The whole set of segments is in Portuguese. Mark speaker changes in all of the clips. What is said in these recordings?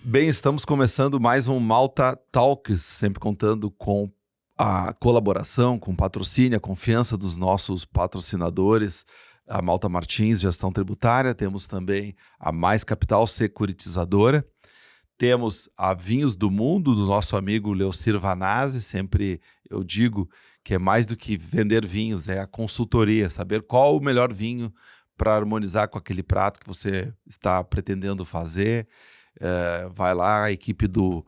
Speaker 1: Bem, estamos começando mais um Malta Talks, sempre contando com a colaboração, com o patrocínio, a confiança dos nossos patrocinadores, a Malta Martins, Gestão Tributária, temos também a Mais Capital Securitizadora, temos a Vinhos do Mundo, do nosso amigo Leocir Vanazzi. Sempre eu digo que é mais do que vender vinhos, é a consultoria, saber qual o melhor vinho para harmonizar com aquele prato que você está pretendendo fazer. Vai lá, a equipe do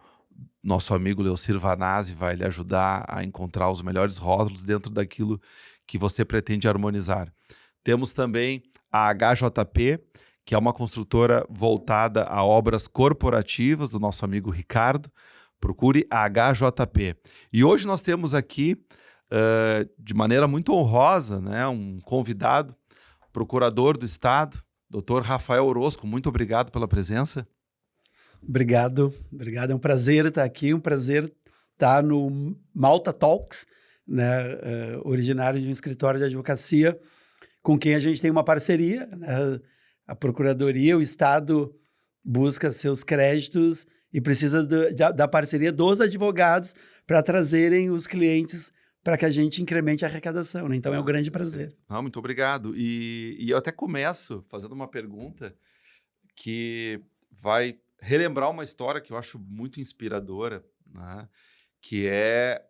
Speaker 1: nosso amigo Leocir Vanazzi vai lhe ajudar a encontrar os melhores rótulos dentro daquilo que você pretende harmonizar. Temos também a HJP, que é uma construtora voltada a obras corporativas do nosso amigo Ricardo. Procure a HJP. E hoje nós temos aqui, de maneira muito honrosa, né, um convidado, procurador do Estado, Dr. Rafael Orozco. Muito obrigado pela presença.
Speaker 2: Obrigado. É um prazer estar aqui, um prazer estar no Malta Talks, né, originário de um escritório de advocacia com quem a gente tem uma parceria, né? A Procuradoria, o Estado busca seus créditos e precisa da parceria dos advogados para trazerem os clientes para que a gente incremente a arrecadação, né? Então é um grande prazer.
Speaker 1: Muito obrigado. E eu até começo fazendo uma pergunta que vai relembrar uma história que eu acho muito inspiradora, né? Que é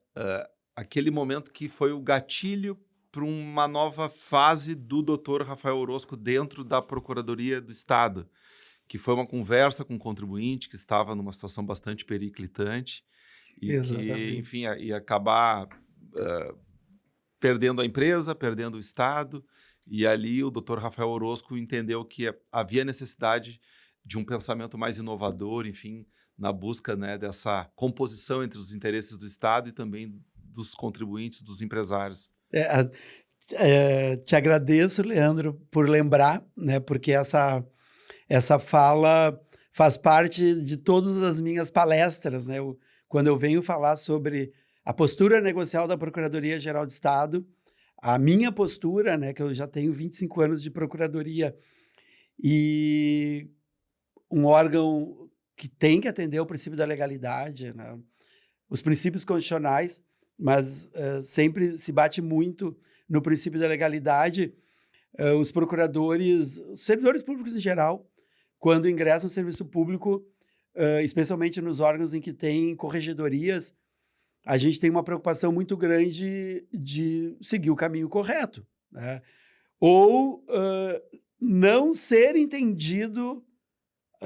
Speaker 1: aquele momento que foi o gatilho para uma nova fase do Dr. Rafael Orozco dentro da Procuradoria do Estado, que foi uma conversa com um contribuinte que estava numa situação bastante periclitante e
Speaker 2: Exatamente.
Speaker 1: que, enfim, ia acabar perdendo a empresa, perdendo o Estado, e ali o Dr. Rafael Orozco entendeu que havia necessidade de um pensamento mais inovador, enfim, na busca, né, dessa composição entre os interesses do Estado e também dos contribuintes, dos empresários.
Speaker 2: Te agradeço, Leandro, por lembrar, né, porque essa fala faz parte de todas as minhas palestras, né? Quando eu venho falar sobre a postura negocial da Procuradoria-Geral do Estado, a minha postura, né, que eu já tenho 25 anos de procuradoria e um órgão que tem que atender o princípio da legalidade, né, os princípios constitucionais, mas sempre se bate muito no princípio da legalidade. Os procuradores, os servidores públicos em geral, quando ingressam no serviço público, especialmente nos órgãos em que tem corregedorias, a gente tem uma preocupação muito grande de seguir o caminho correto, né? Ou não ser entendido,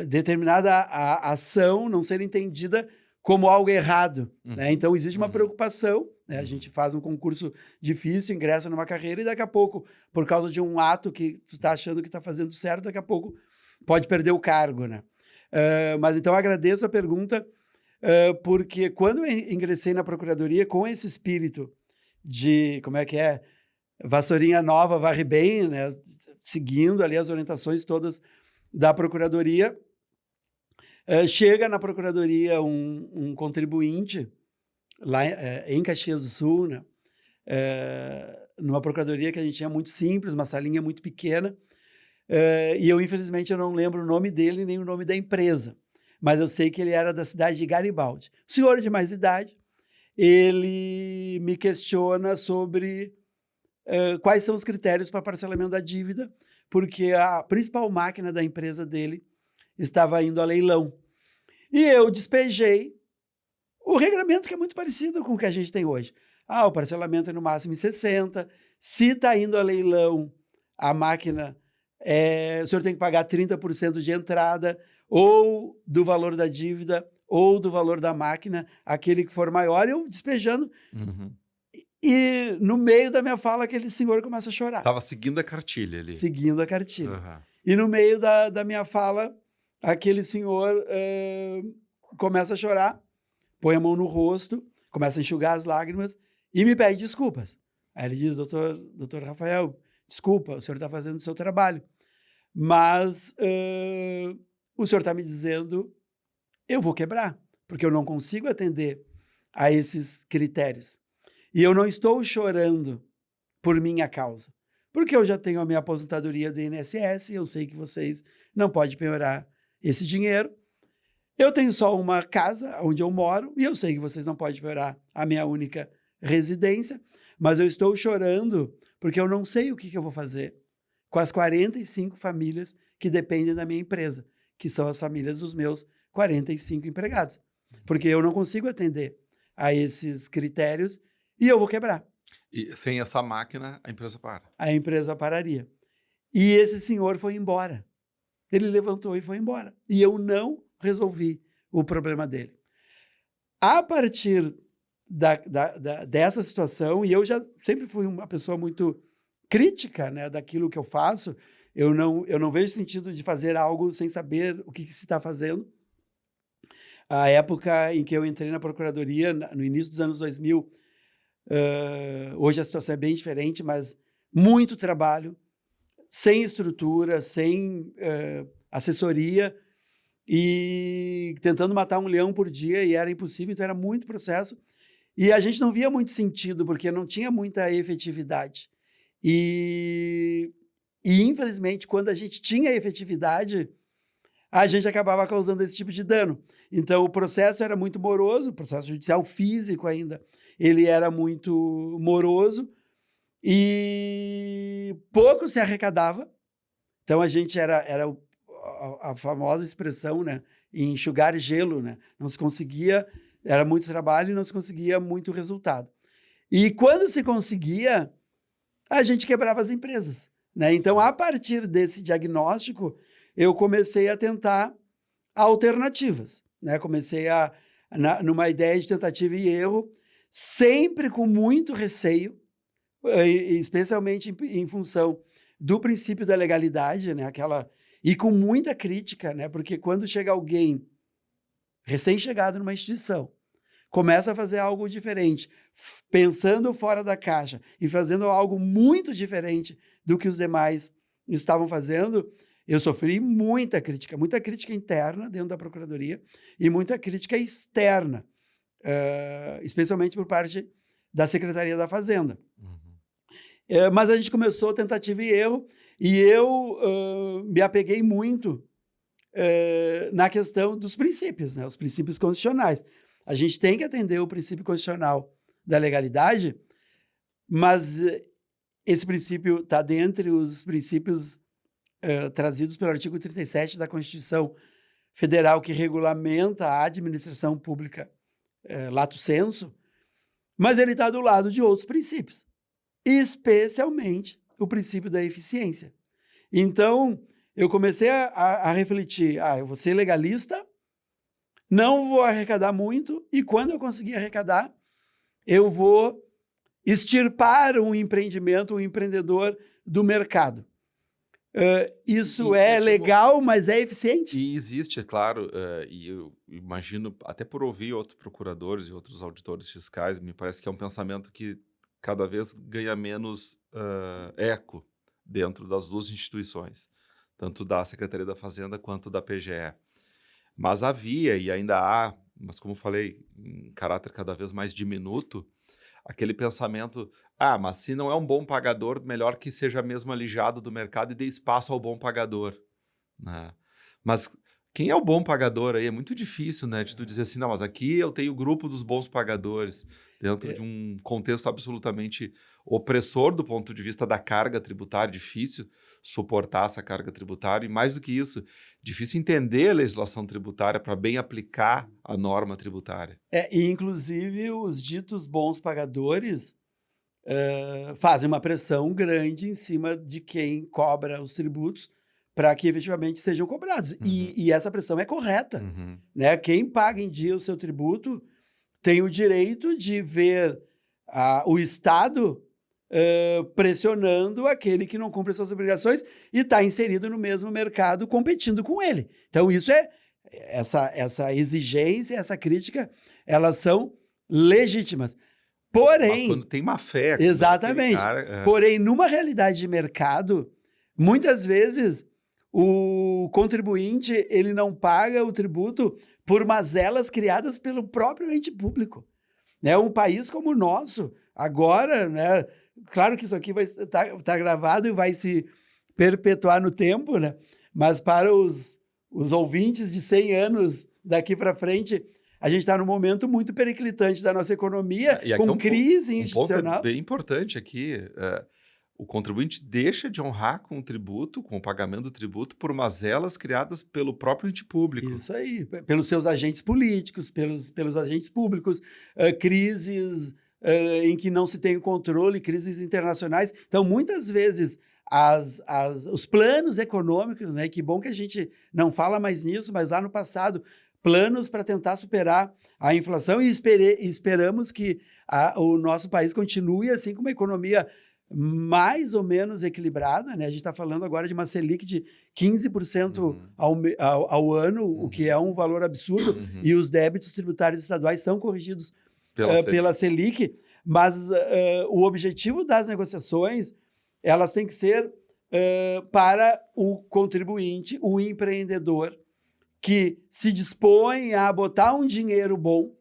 Speaker 2: determinada ação não ser entendida como algo errado, né? Então, existe uma preocupação, né? A gente faz um concurso difícil, ingressa numa carreira e daqui a pouco, por causa de um ato que tu tá achando que tá fazendo certo, daqui a pouco pode perder o cargo, né? Mas então, agradeço a pergunta, porque quando eu ingressei na Procuradoria com esse espírito de, como é que é? Vassourinha nova, varre bem, né? Seguindo ali as orientações todas da Procuradoria, chega na Procuradoria um contribuinte, lá em Caxias do Sul, né? Numa Procuradoria que a gente tinha muito simples, uma salinha muito pequena, e eu, infelizmente, eu não lembro o nome dele nem o nome da empresa, mas eu sei que ele era da cidade de Garibaldi. O senhor de mais idade, ele me questiona sobre quais são os critérios para parcelamento da dívida, porque a principal máquina da empresa dele estava indo a leilão. E eu despejei o regramento, que é muito parecido com o que a gente tem hoje. O parcelamento é no máximo em 60. Se está indo a leilão, a máquina, o senhor tem que pagar 30% de entrada, ou do valor da dívida, ou do valor da máquina, aquele que for maior. Eu despejando. E no meio da minha fala, aquele senhor começa a chorar.
Speaker 1: Estava seguindo a cartilha ali.
Speaker 2: Seguindo a cartilha. E no meio da minha fala, aquele senhor começa a chorar, põe a mão no rosto, começa a enxugar as lágrimas e me pede desculpas. Aí ele diz: doutor Rafael, desculpa, o senhor está fazendo o seu trabalho, mas o senhor está me dizendo, eu vou quebrar, porque eu não consigo atender a esses critérios. E eu não estou chorando por minha causa, porque eu já tenho a minha aposentadoria do INSS, eu sei que vocês não podem penhorar esse dinheiro, Eu tenho só uma casa onde eu moro e eu sei que vocês não podem piorar a minha única residência, mas eu estou chorando porque eu não sei o que eu vou fazer com as 45 famílias que dependem da minha empresa, que são as famílias dos meus 45 empregados, porque eu não consigo atender a esses critérios e eu vou quebrar.
Speaker 1: E sem essa máquina, a empresa para.
Speaker 2: A empresa pararia. E esse senhor foi embora. Ele levantou e foi embora. E eu não resolvi o problema dele. A partir dessa situação, e eu já sempre fui uma pessoa muito crítica, né, daquilo que eu faço, eu não vejo sentido de fazer algo sem saber o que se está fazendo. A época em que eu entrei na Procuradoria, no início dos anos 2000, hoje a situação é bem diferente, mas muito trabalho, sem estrutura, sem assessoria, e tentando matar um leão por dia, e era impossível, então era muito processo. E a gente não via muito sentido, porque não tinha muita efetividade. E infelizmente, quando a gente tinha efetividade, a gente acabava causando esse tipo de dano. Então, o processo era muito moroso, o processo judicial físico ainda, ele era muito moroso, e pouco se arrecadava. Então, a gente era a famosa expressão, né, enxugar gelo, né? Não se conseguia, era muito trabalho e não se conseguia muito resultado. E quando se conseguia, a gente quebrava as empresas, né? Então, a partir desse diagnóstico, eu comecei a tentar alternativas, né? Comecei numa ideia de tentativa e erro, sempre com muito receio, especialmente em função do princípio da legalidade, né? E com muita crítica, né? Porque quando chega alguém recém-chegado numa instituição, começa a fazer algo diferente, pensando fora da caixa e fazendo algo muito diferente do que os demais estavam fazendo, eu sofri muita crítica interna dentro da Procuradoria e muita crítica externa, especialmente por parte da Secretaria da Fazenda. Uhum. Mas a gente começou tentativa e erro, e eu me apeguei muito na questão dos princípios, né? Os princípios constitucionais. A gente tem que atender o princípio constitucional da legalidade, mas esse princípio está dentre os princípios trazidos pelo artigo 37 da Constituição Federal, que regulamenta a administração pública lato sensu, mas ele está do lado de outros princípios, especialmente o princípio da eficiência. Então, eu comecei a refletir, eu vou ser legalista, não vou arrecadar muito, e quando eu conseguir arrecadar, eu vou extirpar um empreendimento, um empreendedor do mercado. Isso é legal, mas é eficiente?
Speaker 1: E existe, é claro, e eu imagino, até por ouvir outros procuradores e outros auditores fiscais, me parece que é um pensamento que cada vez ganha menos eco dentro das duas instituições, tanto da Secretaria da Fazenda quanto da PGE. Mas havia e ainda há, mas como eu falei, em caráter cada vez mais diminuto, aquele pensamento, mas se não é um bom pagador, melhor que seja mesmo alijado do mercado e dê espaço ao bom pagador, né? Mas quem é o bom pagador aí? É muito difícil, né, de tu dizer assim, não, mas aqui eu tenho o grupo dos bons pagadores, dentro de um contexto absolutamente opressor do ponto de vista da carga tributária, difícil suportar essa carga tributária, e mais do que isso, difícil entender a legislação tributária para bem aplicar a norma tributária.
Speaker 2: E inclusive os ditos bons pagadores fazem uma pressão grande em cima de quem cobra os tributos para que efetivamente sejam cobrados. Uhum. E essa pressão é correta. Uhum. Né? Quem paga em dia o seu tributo tem o direito de ver o Estado pressionando aquele que não cumpre suas obrigações e está inserido no mesmo mercado competindo com ele. Então, isso essa exigência, essa crítica, elas são legítimas. Porém...
Speaker 1: Mas quando tem má fé...
Speaker 2: Exatamente. Porém, numa realidade de mercado, muitas vezes o contribuinte ele não paga o tributo por mazelas criadas pelo próprio ente público. Né? Um país como o nosso, agora, né? Claro que isso aqui vai tá gravado e vai se perpetuar no tempo, né? Mas para os ouvintes de 100 anos daqui para frente, a gente está num momento muito periclitante da nossa economia, com crise institucional.
Speaker 1: Um ponto bem importante aqui, o contribuinte deixa de honrar com o tributo, com o pagamento do tributo, por mazelas criadas pelo próprio ente público.
Speaker 2: Isso aí, pelos seus agentes políticos, pelos agentes públicos, crises em que não se tem o controle, crises internacionais. Então, muitas vezes, os planos econômicos, né, que bom que a gente não fala mais nisso, mas lá no passado, planos para tentar superar a inflação e esperamos que o nosso país continue assim com uma economia mais ou menos equilibrada, né? A gente está falando agora de uma Selic de 15% ao ano, o que é um valor absurdo, e os débitos tributários estaduais são corrigidos pela Selic, mas o objetivo das negociações, elas têm que ser para o contribuinte, o empreendedor, que se dispõe a botar um dinheiro bom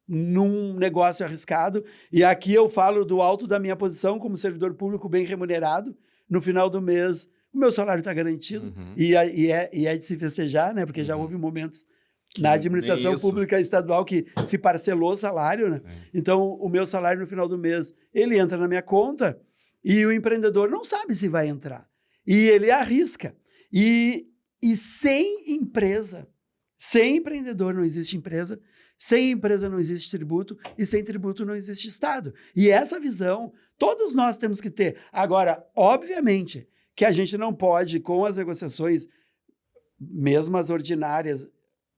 Speaker 2: num negócio arriscado, e aqui eu falo do alto da minha posição como servidor público bem remunerado, no final do mês o meu salário está garantido, e é de se festejar, né? Porque já houve momentos na administração pública estadual que se parcelou o salário, né? Então o meu salário no final do mês, ele entra na minha conta, e o empreendedor não sabe se vai entrar, e ele arrisca, e sem empresa, sem empreendedor não existe empresa, sem empresa não existe tributo, e sem tributo não existe Estado. E essa visão, todos nós temos que ter. Agora, obviamente, que a gente não pode, com as negociações, mesmo as ordinárias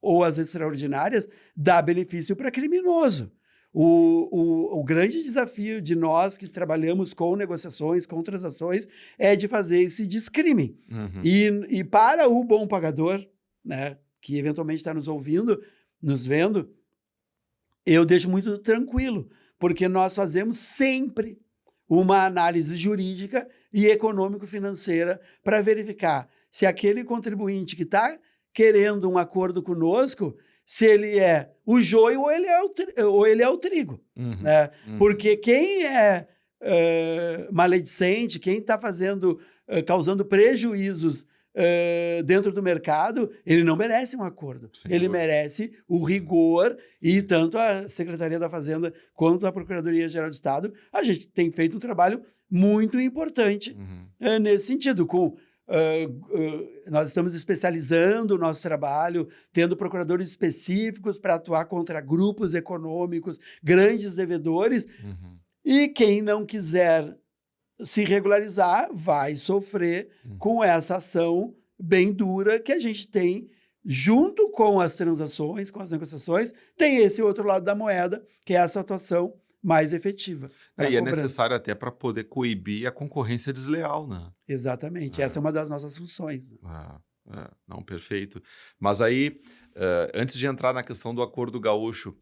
Speaker 2: ou as extraordinárias, dar benefício para criminoso. O grande desafio de nós que trabalhamos com negociações, com transações, é de fazer esse descrime. E para o bom pagador, né, que eventualmente está nos ouvindo, nos vendo, eu deixo muito tranquilo, porque nós fazemos sempre uma análise jurídica e econômico-financeira para verificar se aquele contribuinte que está querendo um acordo conosco, se ele é o joio ou ele é o trigo. Né? Porque quem é maledicente, quem está causando prejuízos dentro do mercado, ele não merece um acordo. Ele merece o rigor, e tanto a Secretaria da Fazenda quanto a Procuradoria-Geral do Estado, a gente tem feito um trabalho muito importante nesse sentido, nós estamos especializando o nosso trabalho, tendo procuradores específicos para atuar contra grupos econômicos, grandes devedores, e quem não quiser se regularizar vai sofrer com essa ação bem dura que a gente tem junto com as transações, com as negociações, tem esse outro lado da moeda, que é essa atuação mais efetiva.
Speaker 1: E é necessário até para poder coibir a concorrência desleal, né?
Speaker 2: Exatamente, essa é uma das nossas funções.
Speaker 1: Não, perfeito. Mas aí, antes de entrar na questão do Acordo Gaúcho,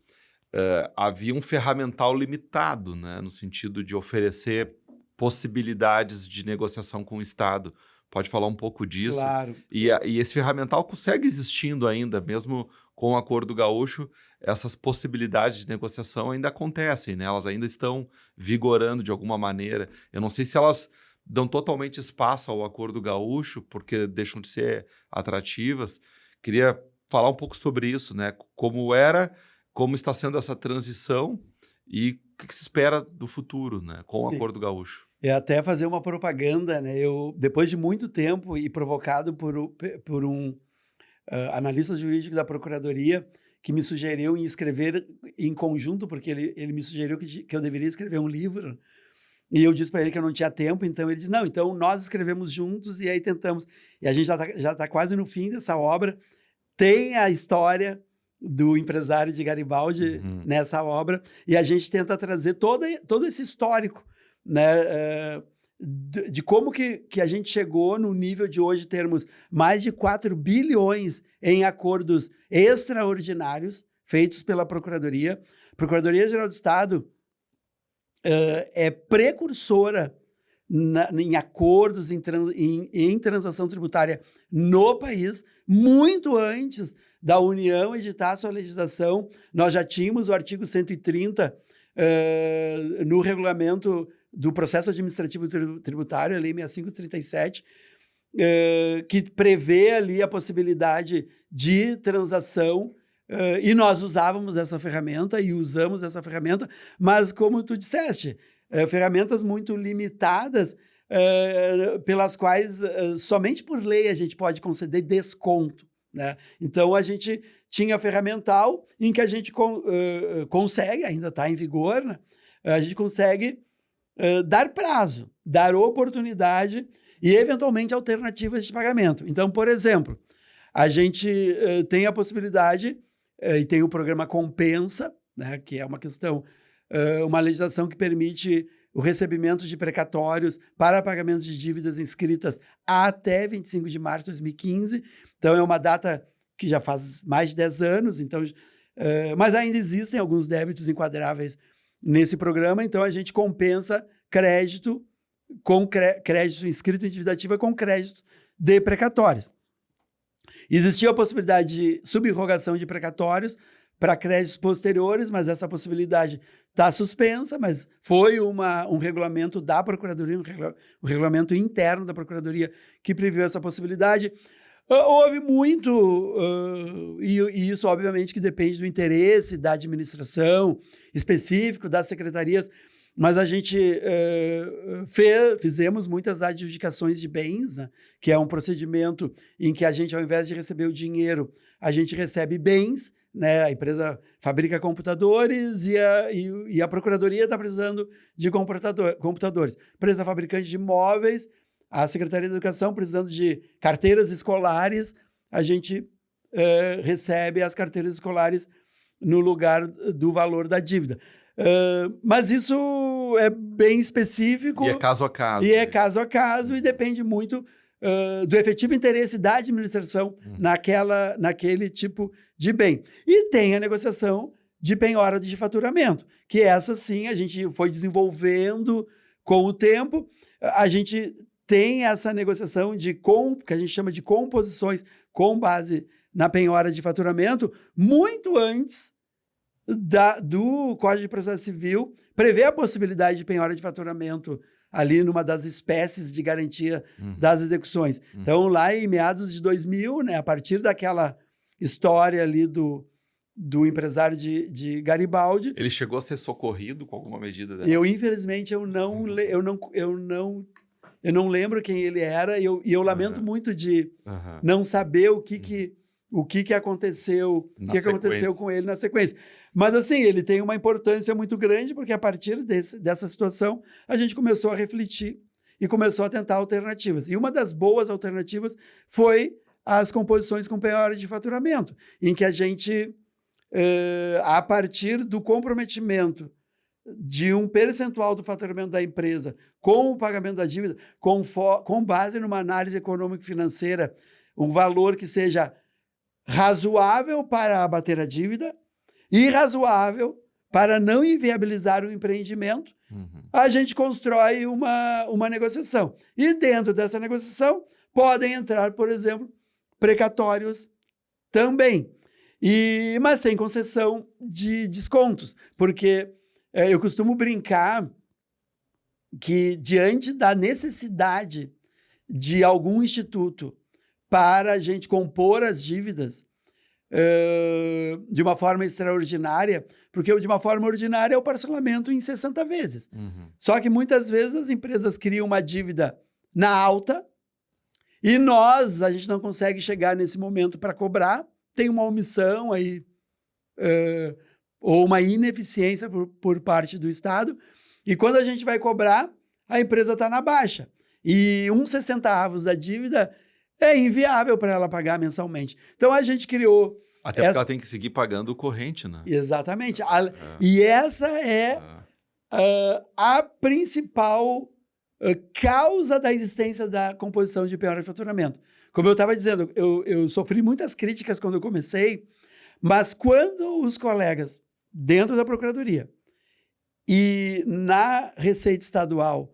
Speaker 1: havia um ferramental limitado, né, no sentido de oferecer possibilidades de negociação com o Estado. Pode falar um pouco disso?
Speaker 2: Claro.
Speaker 1: E esse ferramental segue existindo ainda, mesmo com o Acordo Gaúcho, essas possibilidades de negociação ainda acontecem, né? Elas ainda estão vigorando de alguma maneira. Eu não sei se elas dão totalmente espaço ao Acordo Gaúcho, porque deixam de ser atrativas. Queria falar um pouco sobre isso, né? Como está sendo essa transição e o que se espera do futuro, né, com o Acordo Gaúcho.
Speaker 2: Até fazer uma propaganda, né? Eu, depois de muito tempo e provocado por um analista jurídico da Procuradoria, que me sugeriu em escrever em conjunto, porque ele me sugeriu que eu deveria escrever um livro, e eu disse para ele que eu não tinha tempo, então ele disse, não, então nós escrevemos juntos, e aí tentamos. E a gente já tá quase no fim dessa obra. Tem a história do empresário de Garibaldi nessa obra, e a gente tenta trazer todo esse histórico, né, de como que a gente chegou no nível de hoje termos mais de 4 bilhões em acordos extraordinários feitos pela Procuradoria. A Procuradoria-Geral do Estado é precursora em acordos, em transação tributária no país, muito antes da União editar a sua legislação. Nós já tínhamos o artigo 130 no regulamento do processo administrativo tributário, a Lei 6537, que prevê ali a possibilidade de transação, e nós usávamos essa ferramenta e usamos essa ferramenta, mas como tu disseste, ferramentas muito limitadas, pelas quais somente por lei a gente pode conceder desconto, né? Então a gente tinha ferramental em que a gente consegue, ainda está em vigor, né? A gente consegue dar prazo, dar oportunidade e, eventualmente, alternativas de pagamento. Então, por exemplo, a gente tem a possibilidade, e tem o programa Compensa, né, que é uma questão, uma legislação que permite o recebimento de precatórios para pagamento de dívidas inscritas até 25 de março de 2015. Então, é uma data que já faz mais de 10 anos, então, mas ainda existem alguns débitos enquadráveis nesse programa, então a gente compensa crédito com crédito inscrito em dívida ativa com crédito de precatórios. Existia a possibilidade de subrogação de precatórios para créditos posteriores, mas essa possibilidade está suspensa, mas foi um regulamento da Procuradoria, um regulamento interno da Procuradoria que previu essa possibilidade. Houve muito, e isso obviamente que depende do interesse da administração específico, das secretarias, mas a gente fizemos muitas adjudicações de bens, né, que é um procedimento em que a gente, ao invés de receber o dinheiro, a gente recebe bens, né? A empresa fabrica computadores e a Procuradoria está precisando de computadores. Empresa fabricante de imóveis, a Secretaria da Educação precisando de carteiras escolares, a gente recebe as carteiras escolares no lugar do valor da dívida. Mas isso é bem específico.
Speaker 1: E é caso a caso.
Speaker 2: E é caso a caso e depende muito do efetivo interesse da administração naquele tipo de bem. E tem a negociação de penhora de faturamento, que essa sim a gente foi desenvolvendo com o tempo. A gente tem essa negociação que a gente chama de composições com base na penhora de faturamento, muito antes do Código de Processo Civil, prevê a possibilidade de penhora de faturamento ali numa das espécies de garantia das execuções. Então, lá em meados de 2000, né, a partir daquela história ali do empresário de Garibaldi...
Speaker 1: Ele chegou a ser socorrido com alguma medida dessa?
Speaker 2: Infelizmente, eu não lembro quem ele era, e eu lamento muito de não saber o que aconteceu, com ele na sequência. Mas, assim, ele tem uma importância muito grande, porque a partir dessa situação, a gente começou a refletir e começou a tentar alternativas. E uma das boas alternativas foi as composições com penhora de faturamento, em que a gente, a partir do comprometimento de um percentual do faturamento da empresa com o pagamento da dívida, com base numa análise econômico-financeira, um valor que seja razoável para abater a dívida e razoável para não inviabilizar o empreendimento, a gente constrói uma negociação. E dentro dessa negociação podem entrar, por exemplo, precatórios também, mas sem concessão de descontos, porque eu costumo brincar que, diante da necessidade de algum instituto para a gente compor as dívidas de uma forma extraordinária, porque de uma forma ordinária é o parcelamento em 60 vezes. Só que muitas vezes as empresas criam uma dívida na alta e a gente não consegue chegar nesse momento para cobrar, tem uma omissão aí, ou uma ineficiência por parte do Estado, e quando a gente vai cobrar, a empresa está na baixa. E 1/60 da dívida é inviável para ela pagar mensalmente. Então, a gente criou...
Speaker 1: Até porque ela tem que seguir pagando o corrente, né?
Speaker 2: Exatamente. E essa é a principal causa da existência da composição de penhora de faturamento. Como eu estava dizendo, eu sofri muitas críticas quando eu comecei, mas quando os colegas dentro da Procuradoria e na Receita Estadual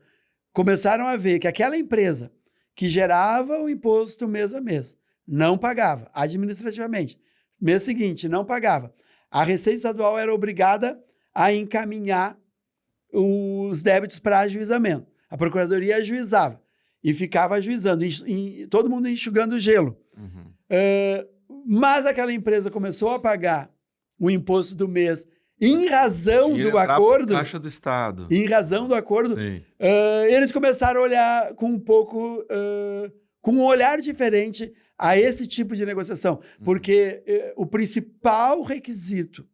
Speaker 2: começaram a ver que aquela empresa que gerava o imposto mês a mês não pagava administrativamente, mês seguinte não pagava, a Receita Estadual era obrigada a encaminhar os débitos para ajuizamento. A Procuradoria ajuizava. e ficava ajuizando, todo mundo enxugando o gelo.
Speaker 1: Uhum.
Speaker 2: Mas aquela empresa começou a pagar o imposto do mês em razão do acordo.
Speaker 1: Caixa do Estado.
Speaker 2: Em razão do acordo, eles começaram a olhar com com um olhar diferente a esse tipo de negociação. Porque o principal requisito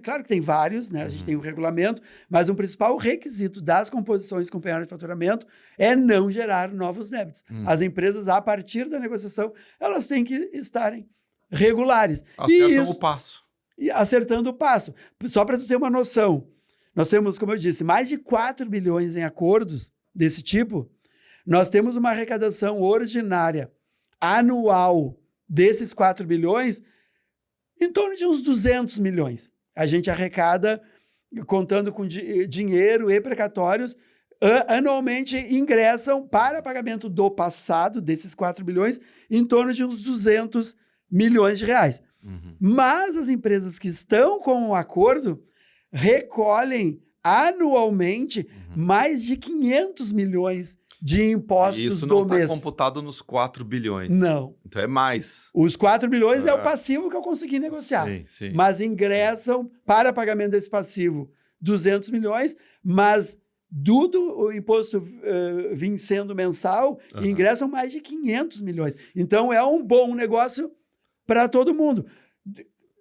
Speaker 2: claro que tem vários, né? A gente tem o regulamento, mas um principal requisito das composições com penhora de faturamento é não gerar novos débitos. As empresas, a partir da negociação, elas têm que estarem regulares.
Speaker 1: Acertam o passo.
Speaker 2: E acertando o passo. Só para tu ter uma noção, nós temos, como eu disse, mais de 4 bilhões em acordos desse tipo. Nós temos uma arrecadação ordinária anual desses 4 bilhões em torno de uns 200 milhões. A gente arrecada, contando com dinheiro e precatórios, anualmente ingressam para pagamento do passado, desses 4 bilhões, em torno de uns 200 milhões de reais. Mas as empresas que estão com o acordo recolhem anualmente mais de 500 milhões de impostos do mês.
Speaker 1: Isso não está computado nos 4 bilhões.
Speaker 2: Não.
Speaker 1: Então é mais.
Speaker 2: Os 4 bilhões é o passivo que eu consegui negociar.
Speaker 1: Sim.
Speaker 2: Mas ingressam para pagamento desse passivo 200 milhões, mas o imposto vencendo mensal, ingressam mais de 500 milhões. Então é um bom negócio para todo mundo.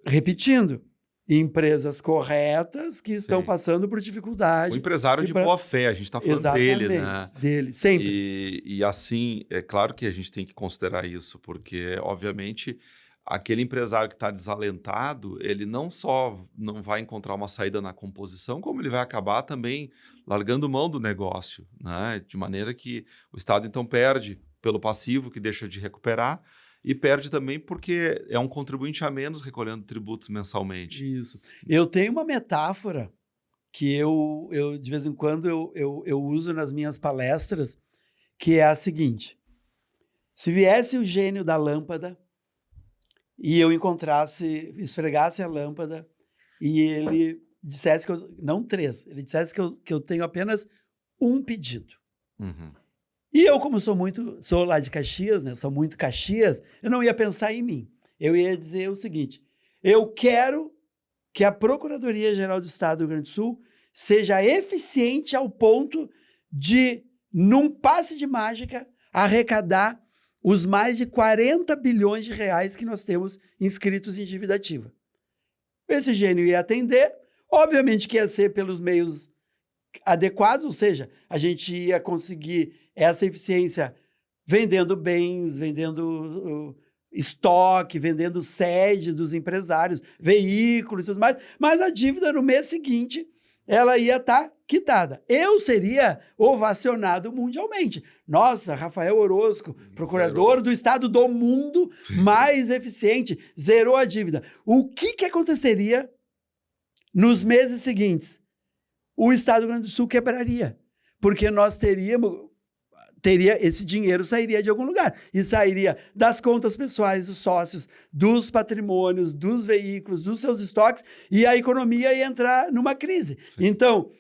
Speaker 2: Repetindo, empresas corretas que estão passando por dificuldade.
Speaker 1: O empresário de boa fé, a gente está falando dele, né?
Speaker 2: Dele, sempre.
Speaker 1: E assim, é claro que a gente tem que considerar isso, porque, obviamente, aquele empresário que está desalentado, ele não só não vai encontrar uma saída na composição, como ele vai acabar também largando mão do negócio, né? De maneira que o Estado, então, perde pelo passivo, que deixa de recuperar, e perde também porque é um contribuinte a menos recolhendo tributos mensalmente.
Speaker 2: Isso. Eu tenho uma metáfora que eu de vez em quando, eu uso nas minhas palestras, que é a seguinte. Se viesse o gênio da lâmpada e eu esfregasse a lâmpada e ele dissesse que não 3, ele dissesse que eu tenho apenas um pedido. E eu, como sou lá de Caxias, né? Sou muito Caxias, eu não ia pensar em mim. Eu ia dizer o seguinte: eu quero que a Procuradoria-Geral do Estado do Rio Grande do Sul seja eficiente ao ponto de, num passe de mágica, arrecadar os mais de 40 bilhões de reais que nós temos inscritos em dívida ativa. Esse gênio ia atender, obviamente que ia ser pelos meios adequados, ou seja, a gente ia conseguir essa eficiência vendendo bens, vendendo estoque, vendendo sede dos empresários, veículos e tudo mais, mas a dívida no mês seguinte, ela ia estar quitada. Eu seria ovacionado mundialmente. Nossa, Rafael Orozco, procurador do Estado do mundo mais eficiente, zerou a dívida. O que aconteceria nos meses seguintes? O Estado do Rio Grande do Sul quebraria, porque nós esse dinheiro sairia de algum lugar, e sairia das contas pessoais dos sócios, dos patrimônios, dos veículos, dos seus estoques, e a economia ia entrar numa crise. Então,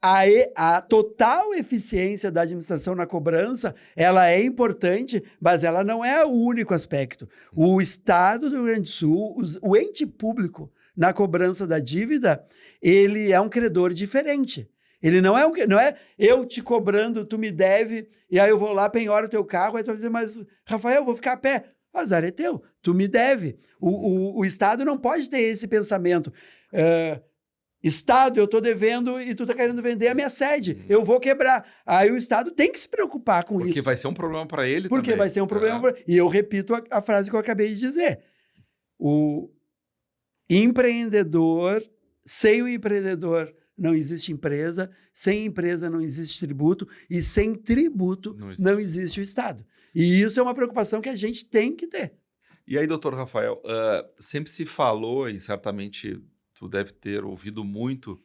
Speaker 2: a total eficiência da administração na cobrança, ela é importante, mas ela não é o único aspecto. O Estado do Rio Grande do Sul, o ente público na cobrança da dívida, ele é um credor diferente. Ele não é eu te cobrando, tu me deve, e aí eu vou lá, penhoro o teu carro, aí tu vai dizer, mas, Rafael, eu vou ficar a pé. Azar é teu, tu me deve. O Estado não pode ter esse pensamento. Estado, eu estou devendo e tu está querendo vender a minha sede, eu vou quebrar. Aí o Estado tem que se preocupar com isso.
Speaker 1: Porque vai ser um problema para ele também.
Speaker 2: Porque vai ser um problema. E eu repito a frase que eu acabei de dizer. O empreendedor, sem o empreendedor, não existe empresa, sem empresa não existe tributo, e sem tributo não existe o Estado. E isso é uma preocupação que a gente tem que ter.
Speaker 1: E aí, doutor Rafael, sempre se falou, e certamente tu deve ter ouvido muito,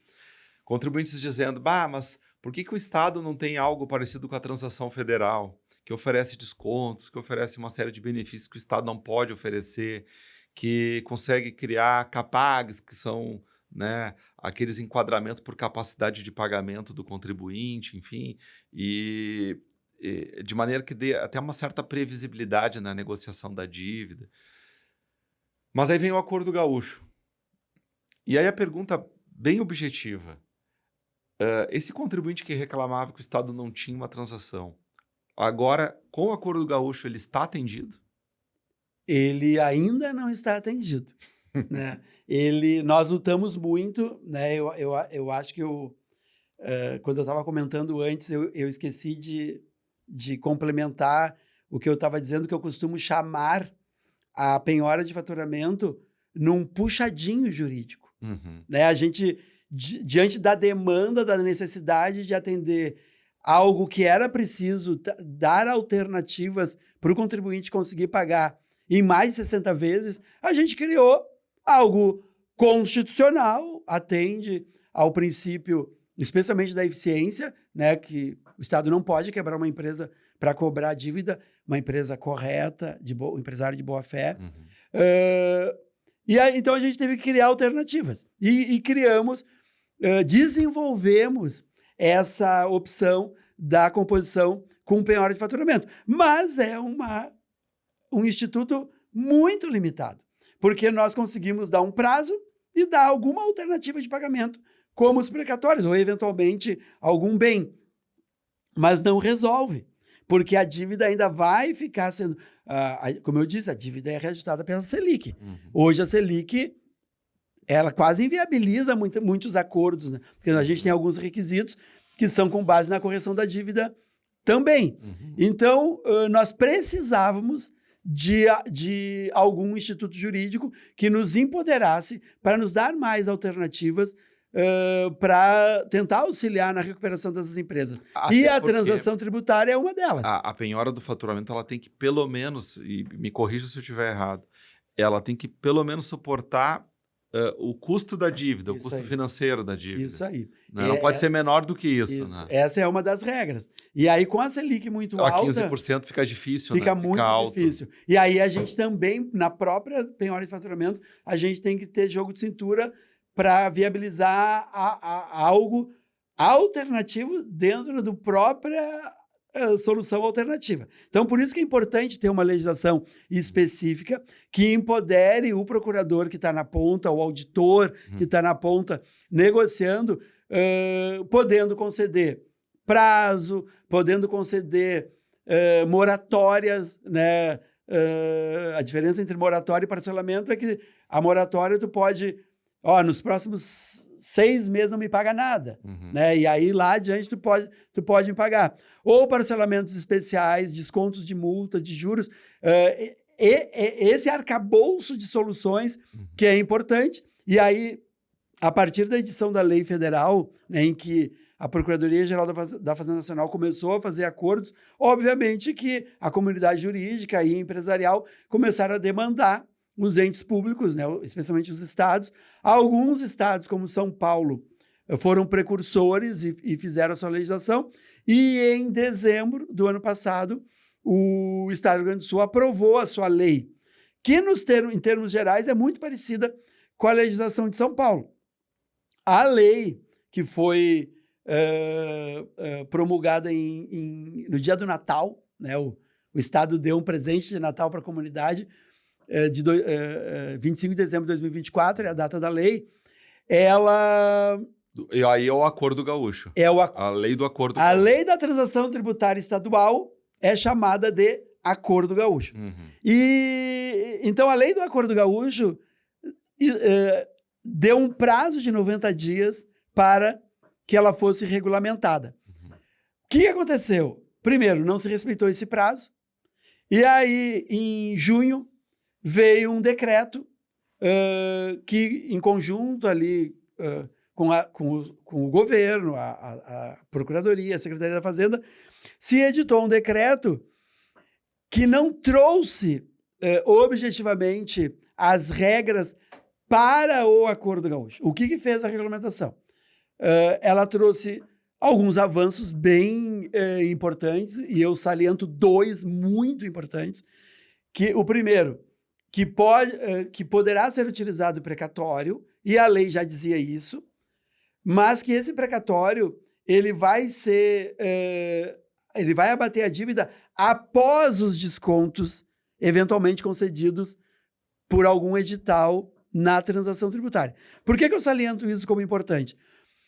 Speaker 1: contribuintes dizendo, mas por que o Estado não tem algo parecido com a transação federal, que oferece descontos, que oferece uma série de benefícios que o Estado não pode oferecer, que consegue criar CAPAGs, que são, né, aqueles enquadramentos por capacidade de pagamento do contribuinte, enfim, e de maneira que dê até uma certa previsibilidade na negociação da dívida. Mas aí vem o Acordo Gaúcho. E aí a pergunta bem objetiva. Esse contribuinte que reclamava que o Estado não tinha uma transação, agora, com o Acordo Gaúcho, ele está atendido?
Speaker 2: Ele ainda não está atendido, né? Nós lutamos muito, né? Eu acho que quando eu estava comentando antes, eu esqueci de complementar o que eu estava dizendo, que eu costumo chamar a penhora de faturamento num puxadinho jurídico. Né? A gente, diante da demanda, da necessidade de atender algo que era preciso dar alternativas para o contribuinte conseguir pagar em mais de 60 vezes, a gente criou algo constitucional, atende ao princípio, especialmente da eficiência, né, que o Estado não pode quebrar uma empresa para cobrar a dívida, uma empresa correta, um empresário de boa fé. Então a gente teve que criar alternativas. E criamos, desenvolvemos essa opção da composição com penhora de faturamento. Mas é um instituto muito limitado, porque nós conseguimos dar um prazo e dar alguma alternativa de pagamento, como os precatórios, ou eventualmente algum bem. Mas não resolve, porque a dívida ainda vai ficar sendo... como eu disse, a dívida é reajustada pela Selic. Hoje a Selic, ela quase inviabiliza muitos acordos, né? Porque a gente tem alguns requisitos que são com base na correção da dívida também. Então, nós precisávamos de algum instituto jurídico que nos empoderasse para nos dar mais alternativas para tentar auxiliar na recuperação dessas empresas. E a transação tributária é uma delas.
Speaker 1: A penhora do faturamento, ela tem que pelo menos, e me corrija se eu estiver errado, ela tem que pelo menos suportar o custo da dívida, o custo financeiro da dívida.
Speaker 2: Isso aí.
Speaker 1: Né? Não pode ser menor do que isso. Né?
Speaker 2: Essa é uma das regras. E aí, com a Selic muito alta...
Speaker 1: 15% fica difícil,
Speaker 2: fica
Speaker 1: né?
Speaker 2: muito difícil. E aí, a gente também, na própria penhora de faturamento, a gente tem que ter jogo de cintura para viabilizar algo alternativo dentro do própria solução alternativa. Então, por isso que é importante ter uma legislação específica que empodere o procurador que está na ponta, o auditor que está na ponta, negociando, podendo conceder prazo, podendo conceder moratórias, né? A diferença entre moratória e parcelamento é que a moratória tu pode... nos próximos 6 meses não me paga nada, né? E aí lá adiante tu pode me pagar. Ou parcelamentos especiais, descontos de multa, de juros. Esse arcabouço de soluções que é importante. E a partir da edição da lei federal, né, em que a Procuradoria-Geral da Fazenda Nacional começou a fazer acordos, obviamente que a comunidade jurídica e empresarial começaram a demandar os entes públicos, né, especialmente os estados. Alguns estados, como São Paulo, foram precursores e fizeram a sua legislação. E em dezembro do ano passado, o Estado do Rio Grande do Sul aprovou a sua lei, que em termos gerais é muito parecida com a legislação de São Paulo. A lei que foi promulgada no dia do Natal, né, o Estado deu um presente de Natal para a comunidade, 25 de dezembro de 2024, é a data da lei, ela...
Speaker 1: E aí é o Acordo Gaúcho. A lei do Acordo
Speaker 2: Gaúcho. A
Speaker 1: lei
Speaker 2: da transação tributária estadual é chamada de Acordo Gaúcho. Então, a lei do Acordo Gaúcho deu um prazo de 90 dias para que ela fosse regulamentada. O que aconteceu? Primeiro, não se respeitou esse prazo. E aí, em junho, veio um decreto que, em conjunto ali com o governo, a Procuradoria, a Secretaria da Fazenda, se editou um decreto que não trouxe objetivamente as regras para o Acordo Gaúcho. O que fez a regulamentação? Ela trouxe alguns avanços bem importantes, e eu saliento 2 muito importantes. O primeiro, que poderá ser utilizado o precatório, e a lei já dizia isso, mas que esse precatório ele vai ser ele vai abater a dívida após os descontos eventualmente concedidos por algum edital na transação tributária. Por que eu saliento isso como importante?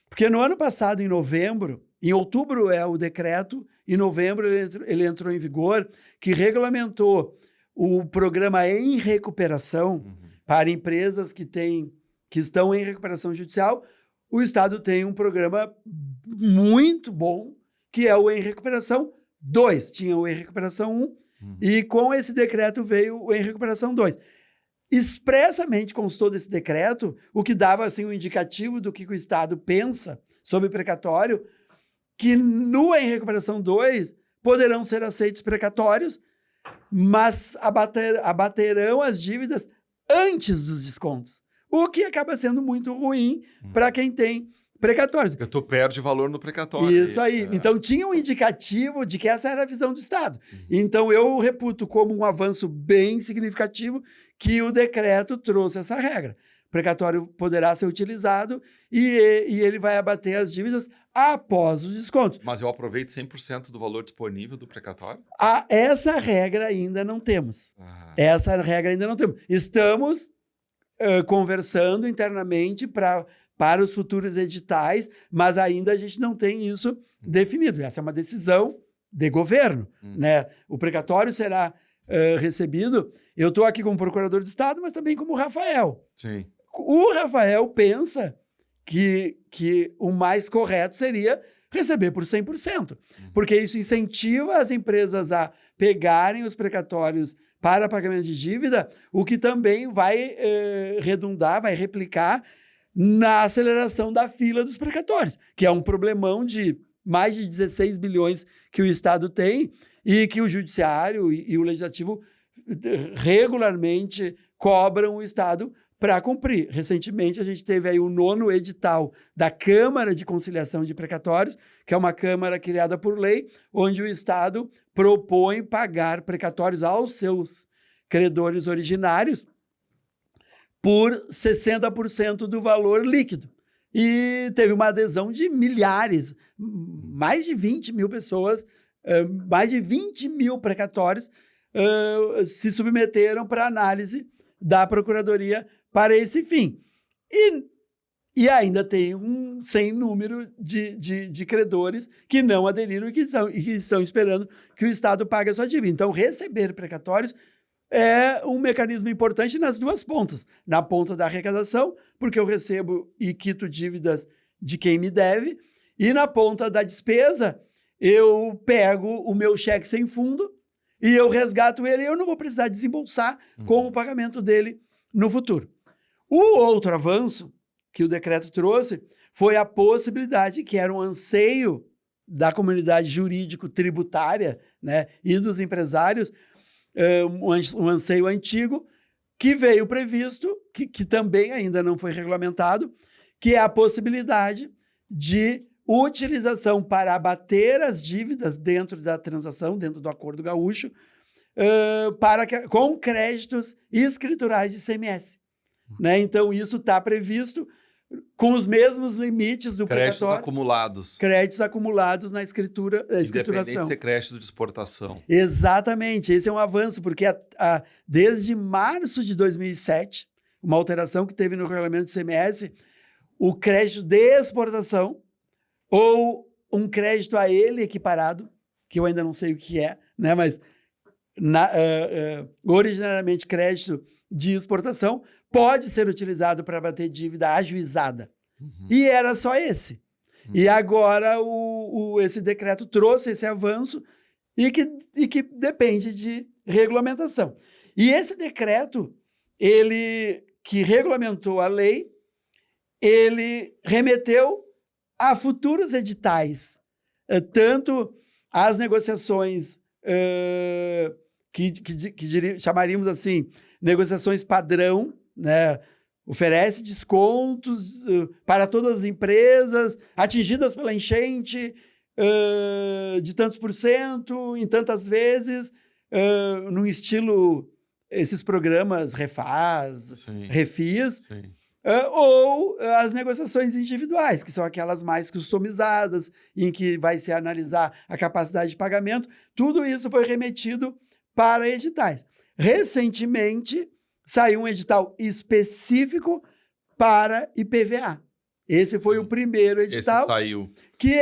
Speaker 2: Porque no ano passado, em novembro, em outubro é o decreto, em novembro ele entrou em vigor, que regulamentou o programa Em Recuperação para empresas que estão em recuperação judicial. O Estado tem um programa muito bom, que é o Em Recuperação 2. Tinha o Em Recuperação 1, e com esse decreto veio o Em Recuperação 2. Expressamente constou desse decreto, o que dava assim, um indicativo do que o Estado pensa sobre precatório, que no Em Recuperação 2 poderão ser aceitos precatórios, mas abaterão as dívidas antes dos descontos, o que acaba sendo muito ruim para quem tem precatórios.
Speaker 1: Porque tu perde valor no precatório.
Speaker 2: Isso aí. Então, tinha um indicativo de que essa era a visão do Estado. Então, eu reputo como um avanço bem significativo que o decreto trouxe essa regra. O precatório poderá ser utilizado e ele vai abater as dívidas após os descontos.
Speaker 1: Mas eu aproveito 100% do valor disponível do precatório?
Speaker 2: Essa regra ainda não temos. Essa regra ainda não temos. Estamos conversando internamente para os futuros editais, mas ainda a gente não tem isso definido. Essa é uma decisão de governo, né? O precatório será recebido. Eu estou aqui como procurador do Estado, mas também como Rafael.
Speaker 1: Sim.
Speaker 2: O Rafael pensa que o mais correto seria receber por 100%, porque isso incentiva as empresas a pegarem os precatórios para pagamento de dívida, o que também vai redundar, vai replicar na aceleração da fila dos precatórios, que é um problemão de mais de 16 bilhões que o Estado tem e que o Judiciário e o Legislativo regularmente cobram o Estado para cumprir. Recentemente, a gente teve aí o 9º edital da Câmara de Conciliação de Precatórios, que é uma Câmara criada por lei, onde o Estado propõe pagar precatórios aos seus credores originários por 60% do valor líquido. E teve uma adesão de milhares, mais de 20 mil pessoas, mais de 20 mil precatórios se submeteram para análise da Procuradoria para esse fim. E ainda tem um sem número de credores que não aderiram e que estão esperando que o Estado pague a sua dívida. Então, receber precatórios é um mecanismo importante nas duas pontas. Na ponta da arrecadação, porque eu recebo e quito dívidas de quem me deve, e na ponta da despesa, eu pego o meu cheque sem fundo e eu resgato ele e eu não vou precisar desembolsar com o pagamento dele no futuro. O outro avanço que o decreto trouxe foi a possibilidade, que era um anseio da comunidade jurídico-tributária, né, e dos empresários, um anseio antigo, que veio previsto, que também ainda não foi regulamentado, que é a possibilidade de utilização para abater as dívidas dentro da transação, dentro do Acordo Gaúcho, com créditos escriturais de ICMS. Né? Então, isso está previsto com os mesmos limites do
Speaker 1: créditos
Speaker 2: precatório.
Speaker 1: acumulados.
Speaker 2: Créditos acumulados na escrituração.
Speaker 1: Independente de ser crédito de exportação.
Speaker 2: Exatamente, esse é um avanço, porque desde março de 2007, uma alteração que teve no regulamento do ICMS, o crédito de exportação ou um crédito a ele equiparado, que eu ainda não sei o que é, né? Mas originariamente crédito de exportação pode ser utilizado para bater dívida ajuizada. E era só esse. E agora esse decreto trouxe esse avanço e que depende de regulamentação. E esse decreto, ele que regulamentou a lei, ele remeteu a futuros editais, tanto as negociações que chamaríamos assim, negociações padrão, né? Oferece descontos para todas as empresas atingidas pela enchente de tantos por cento, em tantas vezes, no estilo, esses programas Refaz,
Speaker 1: Sim.
Speaker 2: Refis,
Speaker 1: Sim.
Speaker 2: ou as negociações individuais, que são aquelas mais customizadas, em que vai se analisar a capacidade de pagamento. Tudo isso foi remetido para editais. Recentemente, saiu um edital específico para IPVA. Esse foi o primeiro edital.
Speaker 1: Esse saiu.
Speaker 2: Que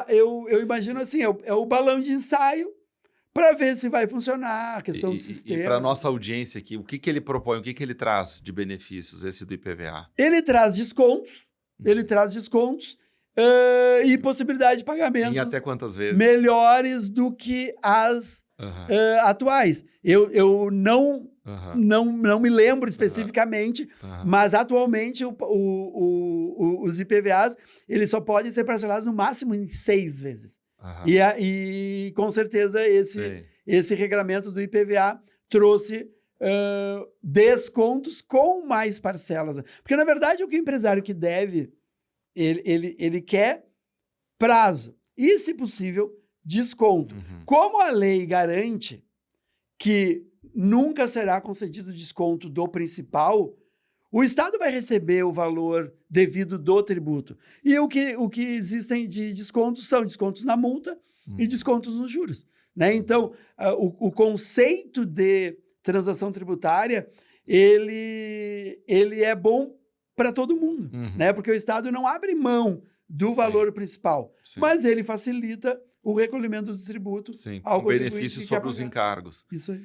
Speaker 2: eu imagino assim, é o balão de ensaio para ver se vai funcionar, a questão do sistema.
Speaker 1: E para a nossa audiência aqui, o que ele propõe, o que ele traz de benefícios, esse do IPVA?
Speaker 2: Ele traz descontos, e possibilidade de pagamento.
Speaker 1: Em até quantas vezes?
Speaker 2: Melhores do que as atuais. Eu não me lembro especificamente, mas atualmente os IPVAs eles só podem ser parcelados no máximo em 6 vezes. E com certeza esse regramento do IPVA trouxe descontos com mais parcelas. Porque, na verdade, o que o empresário que deve, ele quer prazo e, se possível, desconto. Como a lei garante que nunca será concedido desconto do principal, o Estado vai receber o valor devido do tributo. E o que existem de descontos são descontos na multa e descontos nos juros. Né? Então, o conceito de transação tributária, ele é bom para todo mundo, né? Porque o Estado não abre mão do valor principal, mas ele facilita o recolhimento do tributo ao
Speaker 1: com benefício sobre os encargos.
Speaker 2: Isso aí.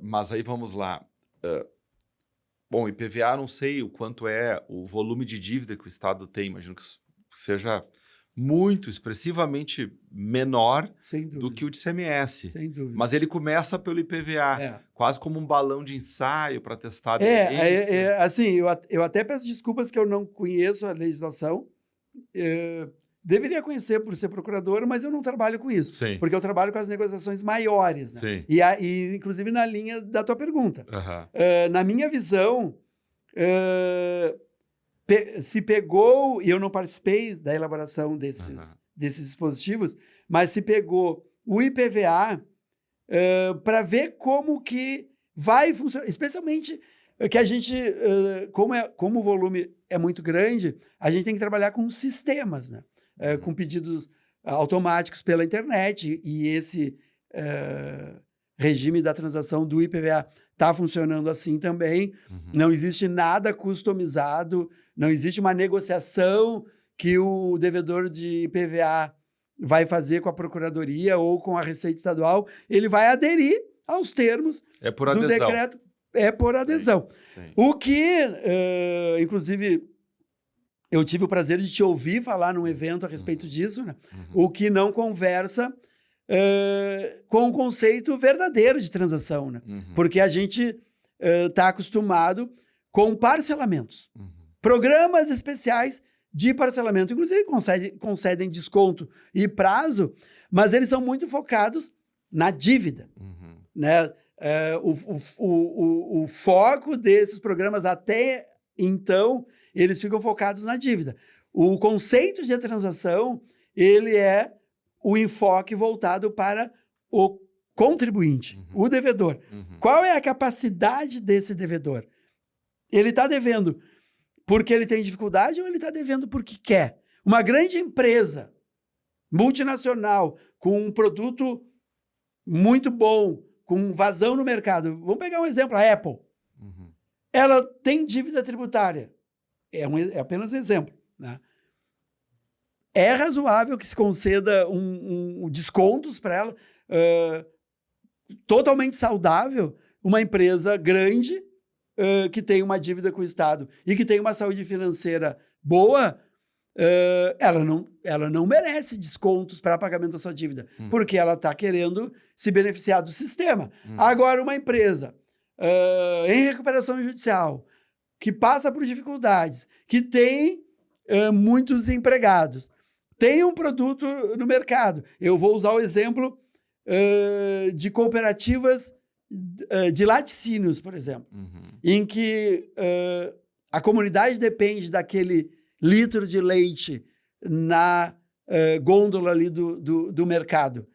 Speaker 1: Mas aí vamos lá. Bom, IPVA não sei o quanto é o volume de dívida que o Estado tem, imagino que seja muito, expressivamente menor do que o de ICMS.
Speaker 2: Sem dúvida.
Speaker 1: Mas ele começa pelo IPVA, quase como um balão de ensaio para testar.
Speaker 2: Assim, eu até peço desculpas que eu não conheço a legislação. Deveria conhecer por ser procurador, mas eu não trabalho com isso. Porque eu trabalho com as negociações maiores. Né? E inclusive na linha da tua pergunta. Na minha visão, se pegou, e eu não participei da elaboração desses dispositivos, mas se pegou o IPVA para ver como que vai funcionar, especialmente que a gente, como o volume é muito grande, a gente tem que trabalhar com sistemas, né? Com pedidos automáticos pela internet, e esse regime da transação do IPVA está funcionando assim também. Não existe nada customizado, não existe uma negociação que o devedor de IPVA vai fazer com a Procuradoria ou com a Receita Estadual. Ele vai aderir aos termos do decreto. É por adesão. O que, inclusive, eu tive o prazer de te ouvir falar num evento a respeito disso, né? O que não conversa com o conceito verdadeiro de transação, né? Porque a gente está acostumado com parcelamentos. Programas especiais de parcelamento, inclusive concedem desconto e prazo, mas eles são muito focados na dívida. Né? O foco desses programas até então, eles ficam focados na dívida. O conceito de transação, ele é o enfoque voltado para o contribuinte, o devedor. Qual é a capacidade desse devedor? Ele está devendo porque ele tem dificuldade ou ele está devendo porque quer? Uma grande empresa multinacional com um produto muito bom, com vazão no mercado. Vamos pegar um exemplo, a Apple. Ela tem dívida tributária. É apenas um exemplo. Né? É razoável que se conceda descontos para ela, totalmente saudável, uma empresa grande que tem uma dívida com o Estado e que tem uma saúde financeira boa, ela não merece descontos para pagamento da sua dívida, porque ela está querendo se beneficiar do sistema. Agora, uma empresa em recuperação judicial, que passa por dificuldades, que tem muitos empregados, tem um produto no mercado. Eu vou usar o exemplo de cooperativas de laticínios, por exemplo, em que a comunidade depende daquele litro de leite na gôndola ali do mercado.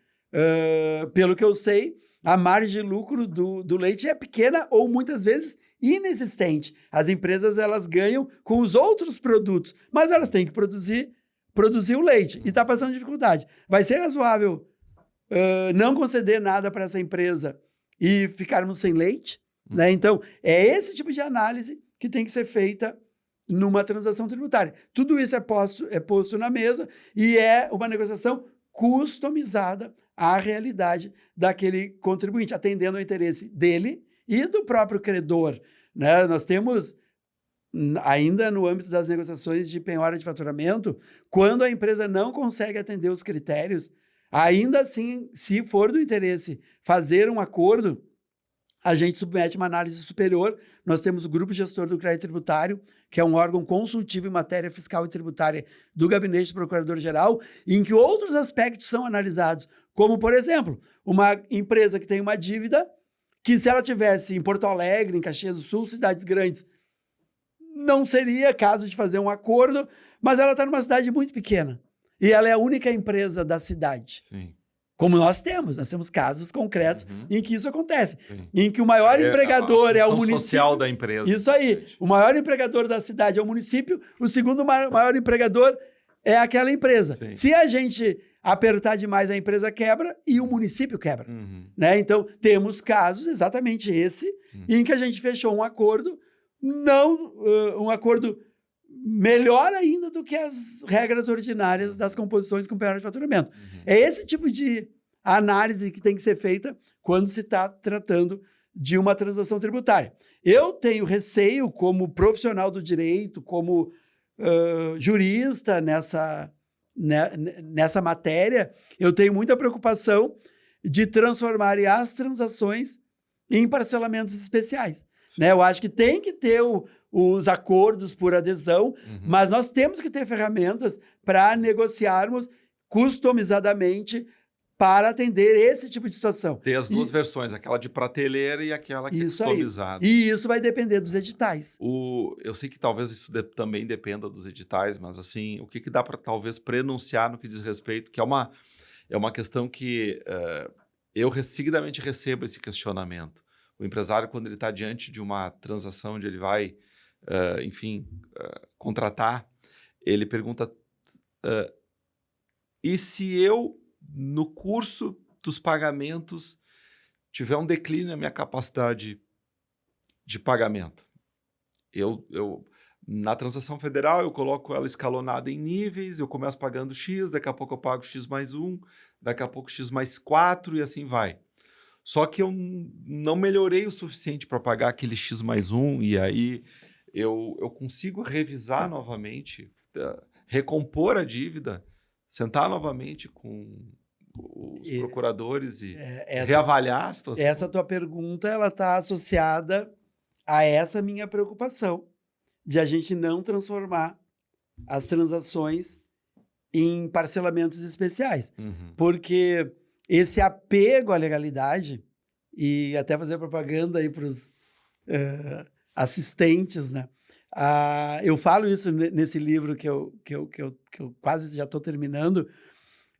Speaker 2: Pelo que eu sei, a margem de lucro do leite é pequena ou muitas vezes inexistente. As empresas elas ganham com os outros produtos, mas elas têm que produzir o leite e está passando dificuldade. Vai ser razoável não conceder nada para essa empresa e ficarmos sem leite? Né? Então, é esse tipo de análise que tem que ser feita numa transação tributária. Tudo isso é posto na mesa e é uma negociação customizada à realidade daquele contribuinte, atendendo ao interesse dele e do próprio credor. Né? Nós temos, ainda no âmbito das negociações de penhora de faturamento, quando a empresa não consegue atender os critérios, ainda assim, se for do interesse fazer um acordo, a gente submete uma análise superior. Nós temos o Grupo Gestor do Crédito Tributário, que é um órgão consultivo em matéria fiscal e tributária do Gabinete do Procurador-Geral, em que outros aspectos são analisados, como, por exemplo, uma empresa que tem uma dívida que, se ela tivesse em Porto Alegre, em Caxias do Sul, cidades grandes, não seria caso de fazer um acordo, mas ela está numa cidade muito pequena e ela é a única empresa da cidade.
Speaker 1: Sim.
Speaker 2: Como nós temos casos concretos em que isso acontece.
Speaker 1: Sim.
Speaker 2: Em que o maior empregador é o município.
Speaker 1: Social da empresa.
Speaker 2: Isso aí. O maior empregador da cidade é o município, o segundo maior empregador é aquela empresa.
Speaker 1: Sim.
Speaker 2: Se a gente apertar demais, a empresa quebra e o município quebra. Né? Então, temos casos, exatamente esse, em que a gente fechou um acordo, um acordo melhor ainda do que as regras ordinárias das composições com penhora de faturamento. É esse tipo de análise que tem que ser feita quando se está tratando de uma transação tributária. Eu tenho receio, como profissional do direito, como jurista nessa matéria, eu tenho muita preocupação de transformar as transações em parcelamentos especiais. Né? Eu acho que tem que ter os acordos por adesão, mas nós temos que ter ferramentas para negociarmos customizadamente para atender esse tipo de situação.
Speaker 1: Tem as duas versões, aquela de prateleira e aquela que é customizada.
Speaker 2: E isso vai depender dos editais.
Speaker 1: Eu sei que talvez isso também dependa dos editais, mas assim, o que dá para talvez prenunciar no que diz respeito, que é uma questão que eu seguidamente recebo esse questionamento. O empresário, quando ele está diante de uma transação onde ele vai, contratar, ele pergunta, e se eu, no curso dos pagamentos, tiver um declínio na minha capacidade de pagamento? Na transação federal, eu coloco ela escalonada em níveis, eu começo pagando X, daqui a pouco eu pago X mais 1, daqui a pouco X mais 4 e assim vai. Só que eu não melhorei o suficiente para pagar aquele X mais 1 e aí eu consigo revisar novamente, recompor a dívida, sentar novamente com os procuradores e reavaliar a situação.
Speaker 2: Essa tua pergunta ela está associada a essa minha preocupação de a gente não transformar as transações em parcelamentos especiais. Porque esse apego à legalidade, e até fazer propaganda aí para os assistentes, né? Eu falo isso nesse livro que eu quase já estou terminando,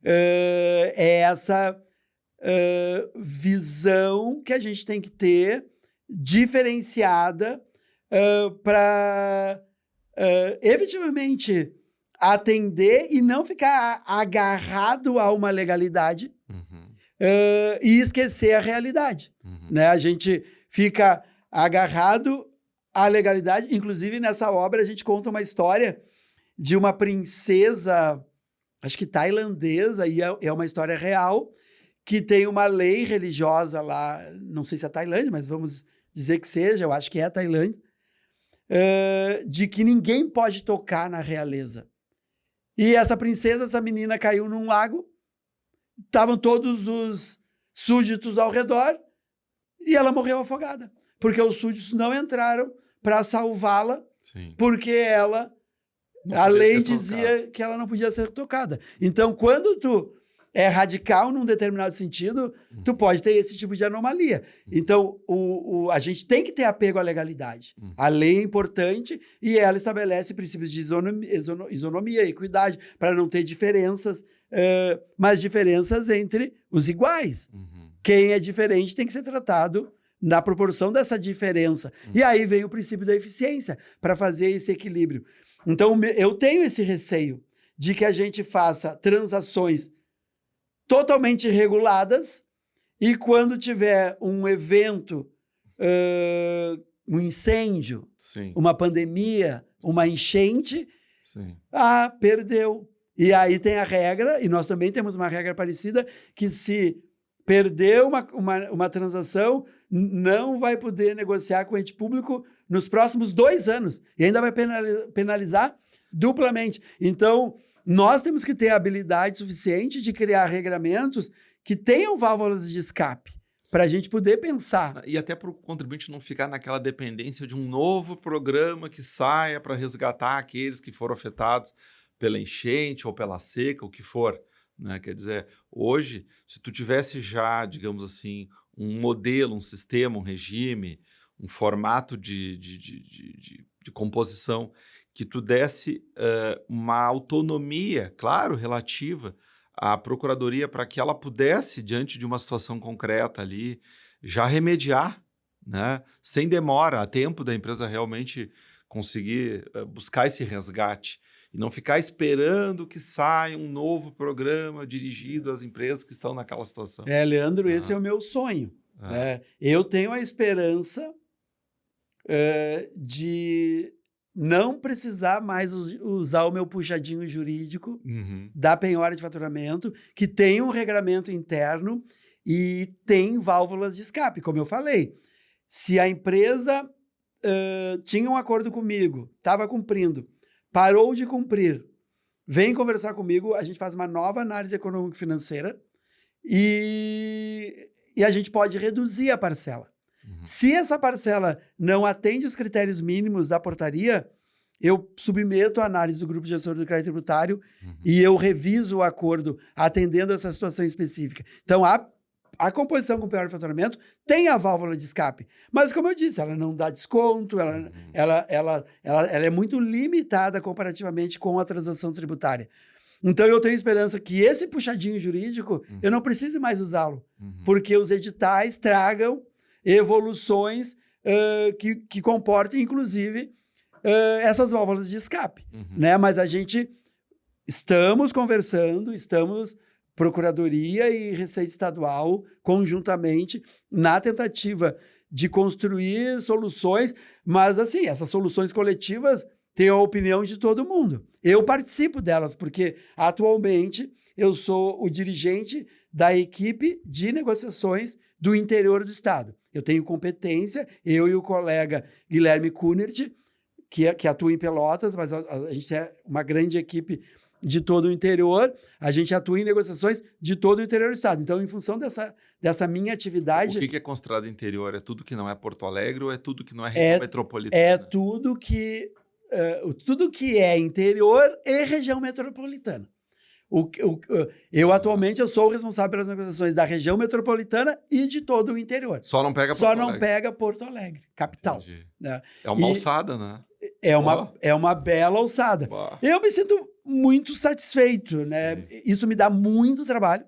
Speaker 2: é essa visão que a gente tem que ter diferenciada para efetivamente atender e não ficar agarrado a uma legalidade e esquecer a realidade. Né? A gente fica agarrado à legalidade. Inclusive, nessa obra, a gente conta uma história de uma princesa, acho que tailandesa, e é uma história real, que tem uma lei religiosa lá, não sei se é Tailândia, mas vamos dizer que seja, eu acho que é a Tailândia, de que ninguém pode tocar na realeza. E essa princesa, essa menina, caiu num lago, estavam todos os súditos ao redor e ela morreu afogada, porque os súditos não entraram para salvá-la, porque a lei dizia que ela não podia ser tocada. Então, quando tu é radical num determinado sentido, tu pode ter esse tipo de anomalia. Então, a gente tem que ter apego à legalidade. A lei é importante e ela estabelece princípios de isonomia, equidade, para não ter diferenças, mas diferenças entre os iguais. Quem é diferente tem que ser tratado na proporção dessa diferença. E aí vem o princípio da eficiência para fazer esse equilíbrio. Então, eu tenho esse receio de que a gente faça transações totalmente reguladas e quando tiver um evento, um incêndio,
Speaker 1: Sim.
Speaker 2: uma pandemia, uma enchente,
Speaker 1: Sim.
Speaker 2: perdeu. E aí tem a regra, e nós também temos uma regra parecida, que se perder uma transação, não vai poder negociar com o ente público nos próximos 2 anos. E ainda vai penalizar duplamente. Então, nós temos que ter a habilidade suficiente de criar regramentos que tenham válvulas de escape, para a gente poder pensar.
Speaker 1: E até para o contribuinte não ficar naquela dependência de um novo programa que saia para resgatar aqueles que foram afetados pela enchente ou pela seca, o que for. Né? Quer dizer, hoje, se tu tivesse já, digamos assim, um modelo, um sistema, um regime, um formato de composição que tu desse uma autonomia, claro, relativa à procuradoria para que ela pudesse, diante de uma situação concreta ali, já remediar, né? Sem demora, a tempo da empresa realmente conseguir buscar esse resgate e não ficar esperando que saia um novo programa dirigido às empresas que estão naquela situação.
Speaker 2: Leandro, esse é o meu sonho. Né? Eu tenho a esperança de não precisar mais usar o meu puxadinho jurídico da penhora de faturamento, que tem um regramento interno e tem válvulas de escape, como eu falei. Se a empresa tinha um acordo comigo, estava cumprindo, parou de cumprir, vem conversar comigo, a gente faz uma nova análise econômico-financeira e a gente pode reduzir a parcela. Se essa parcela não atende os critérios mínimos da portaria, eu submeto a análise do grupo gestor do crédito tributário e eu reviso o acordo atendendo essa situação específica. Então, a composição com penhora de faturamento tem a válvula de escape. Mas, como eu disse, ela não dá desconto, ela é muito limitada comparativamente com a transação tributária. Então, eu tenho esperança que esse puxadinho jurídico, eu não precise mais usá-lo, porque os editais tragam evoluções que comportem, inclusive, essas válvulas de escape. Né? Mas a gente estamos conversando, Procuradoria e Receita Estadual, conjuntamente, na tentativa de construir soluções, mas, assim, essas soluções coletivas têm a opinião de todo mundo. Eu participo delas, porque, atualmente, eu sou o dirigente da equipe de negociações do interior do estado. Eu tenho competência, eu e o colega Guilherme Kunert, que atua em Pelotas, mas a gente é uma grande equipe de todo o interior, a gente atua em negociações de todo o interior do estado. Então, em função dessa minha atividade...
Speaker 1: O que é considerado interior? É tudo que não é Porto Alegre ou é tudo que não é região metropolitana?
Speaker 2: É tudo que é interior e região metropolitana. Atualmente, eu sou o responsável pelas negociações da região metropolitana e de todo o interior.
Speaker 1: Só não pega Porto Alegre.
Speaker 2: Só não pega Porto Alegre, capital. Né?
Speaker 1: É uma alçada, né?
Speaker 2: É uma bela alçada. Eu me sinto muito satisfeito, né? Isso me dá muito trabalho.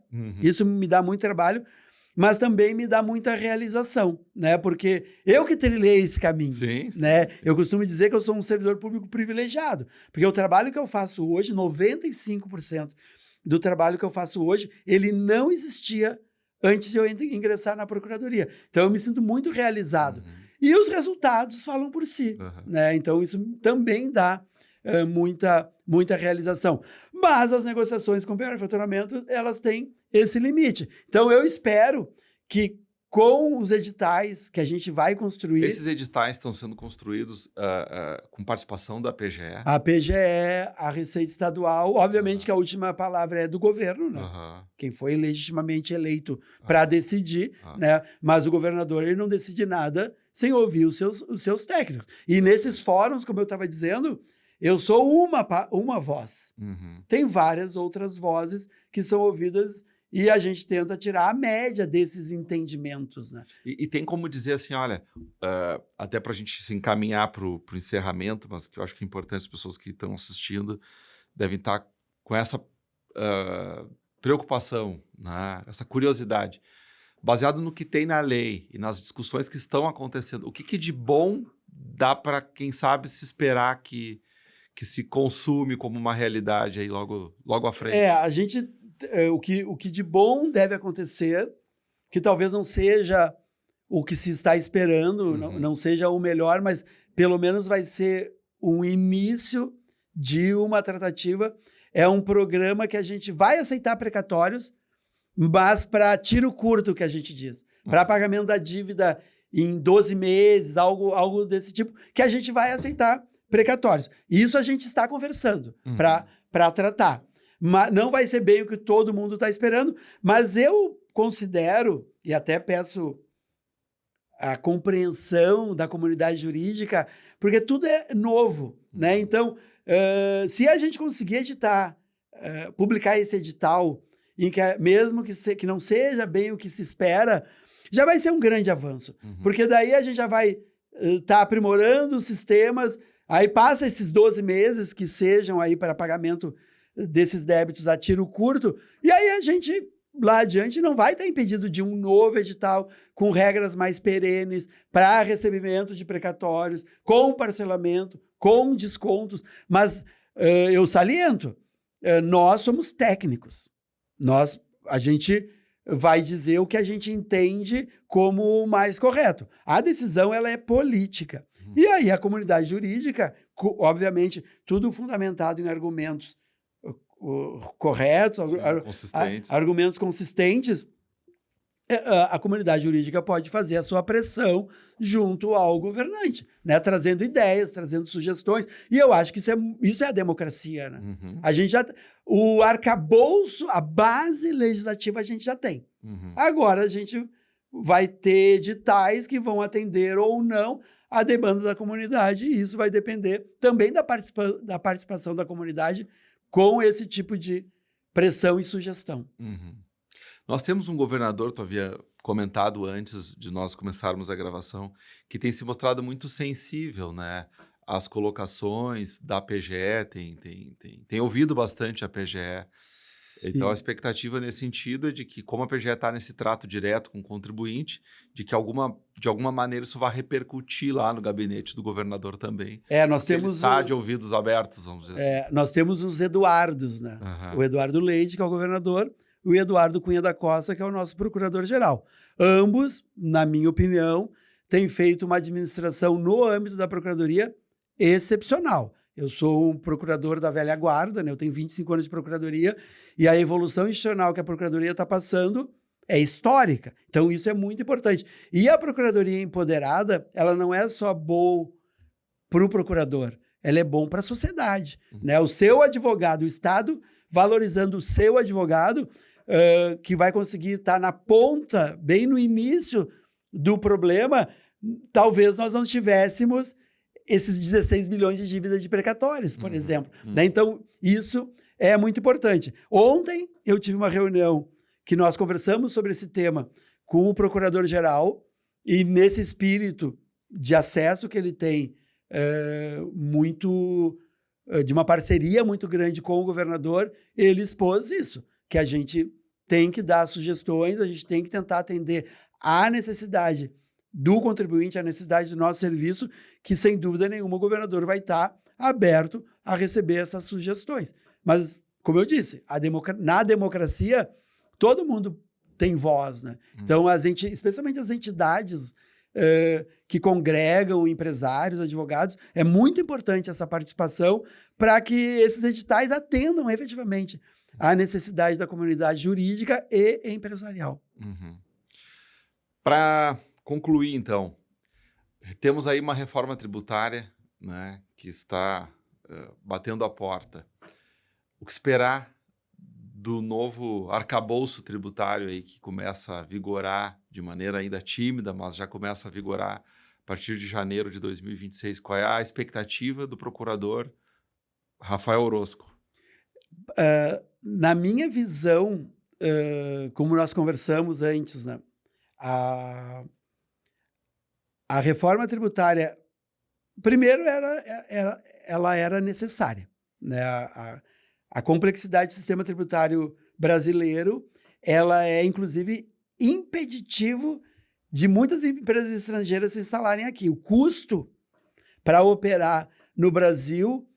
Speaker 2: Mas também me dá muita realização, né? Porque eu que trilhei esse caminho, né? Eu costumo dizer que eu sou um servidor público privilegiado, porque o trabalho que eu faço hoje, 95% do trabalho que eu faço hoje, ele não existia antes de eu ingressar na Procuradoria. Então, eu me sinto muito realizado. E os resultados falam por si, né? Então, isso também dá muita realização. Mas as negociações com penhora de faturamento, elas têm esse limite. Então, eu espero que com os editais que a gente vai construir...
Speaker 1: Esses editais estão sendo construídos com participação da PGE?
Speaker 2: A PGE, a Receita Estadual, obviamente que a última palavra é do governo, né? Quem foi legitimamente eleito para decidir, né? Mas o governador, ele não decide nada sem ouvir os seus técnicos. E nesses fóruns, como eu estava dizendo, eu sou uma voz. Tem várias outras vozes que são ouvidas e a gente tenta tirar a média desses entendimentos. Né?
Speaker 1: E tem como dizer assim, olha, até para a gente se encaminhar para o encerramento, mas que eu acho que é importante, as pessoas que estão assistindo devem estar com essa preocupação, né? Essa curiosidade. baseado no que tem na lei e nas discussões que estão acontecendo, o que de bom dá para, quem sabe, se esperar que se consume como uma realidade aí logo à frente?
Speaker 2: O que de bom deve acontecer, que talvez não seja o que se está esperando, não seja o melhor, mas pelo menos vai ser um início de uma tratativa. É um programa que a gente vai aceitar precatórios, mas para tiro curto, que a gente diz. Para pagamento da dívida em 12 meses, algo desse tipo, que a gente vai aceitar precatórios. Isso a gente está conversando para tratar. Mas não vai ser bem o que todo mundo está esperando, mas eu considero, e até peço a compreensão da comunidade jurídica, porque tudo é novo, né? Então, se a gente conseguir editar, publicar esse edital, em que, mesmo que não seja bem o que se espera, já vai ser um grande avanço. Porque daí a gente já vai estar aprimorando os sistemas, aí passa esses 12 meses que sejam aí para pagamento desses débitos a tiro curto, e aí a gente, lá adiante, não vai estar impedido de um novo edital com regras mais perenes para recebimento de precatórios, com parcelamento, com descontos. Mas eu saliento, nós somos técnicos. A gente vai dizer o que a gente entende como o mais correto. A decisão, ela é política. E aí a comunidade jurídica, obviamente, tudo fundamentado em argumentos corretos,
Speaker 1: consistentes.
Speaker 2: Argumentos consistentes, a comunidade jurídica pode fazer a sua pressão junto ao governante, né? Trazendo ideias, trazendo sugestões. E eu acho que isso é a democracia, né? A gente o arcabouço, a base legislativa a gente já tem. Agora a gente vai ter editais que vão atender ou não a demanda da comunidade, e isso vai depender também da participação da comunidade com esse tipo de pressão e sugestão.
Speaker 1: Nós temos um governador, tu havia comentado antes de nós começarmos a gravação, que tem se mostrado muito sensível, né, às colocações da PGE, tem ouvido bastante a PGE.
Speaker 2: Sim.
Speaker 1: Então a expectativa nesse sentido é de que, como a PGE está nesse trato direto com o contribuinte, de que de alguma maneira isso vai repercutir lá no gabinete do governador também.
Speaker 2: Nós temos
Speaker 1: ele está de ouvidos abertos, vamos dizer assim.
Speaker 2: Nós temos os Eduardos, né? O Eduardo Leite, que é o governador, e o Eduardo Cunha da Costa, que é o nosso procurador-geral. Ambos, na minha opinião, têm feito uma administração no âmbito da procuradoria excepcional. Eu sou um procurador da velha guarda, né? Eu tenho 25 anos de procuradoria, e a evolução institucional que a procuradoria está passando é histórica. Então, isso é muito importante. E a procuradoria empoderada, ela não é só boa para o procurador, ela é bom para a sociedade, né? O seu advogado, o Estado valorizando o seu advogado, que vai conseguir estar na ponta, bem no início do problema, talvez nós não tivéssemos esses 16 milhões de dívidas de precatórios, por exemplo. Né? Então, isso é muito importante. Ontem, eu tive uma reunião que nós conversamos sobre esse tema com o procurador-geral, e nesse espírito de acesso que ele tem, de uma parceria muito grande com o governador, ele expôs isso, que a gente tem que dar sugestões, a gente tem que tentar atender à necessidade do contribuinte, à necessidade do nosso serviço, que sem dúvida nenhuma o governador vai estar aberto a receber essas sugestões. Mas, como eu disse, na democracia, todo mundo tem voz, né? Então, especialmente as entidades que congregam empresários, advogados, é muito importante essa participação para que esses editais atendam efetivamente à necessidade da comunidade jurídica e empresarial.
Speaker 1: Para concluir, então, temos aí uma reforma tributária, né, que está batendo a porta. O que esperar do novo arcabouço tributário aí que começa a vigorar de maneira ainda tímida, mas já começa a vigorar a partir de janeiro de 2026? Qual é a expectativa do procurador Rafael Orozco?
Speaker 2: Na minha visão, como nós conversamos antes, né, a reforma tributária, primeiro, ela era necessária, né? A complexidade do sistema tributário brasileiro, ela é, inclusive, impeditivo de muitas empresas estrangeiras se instalarem aqui. O custo para operar no Brasil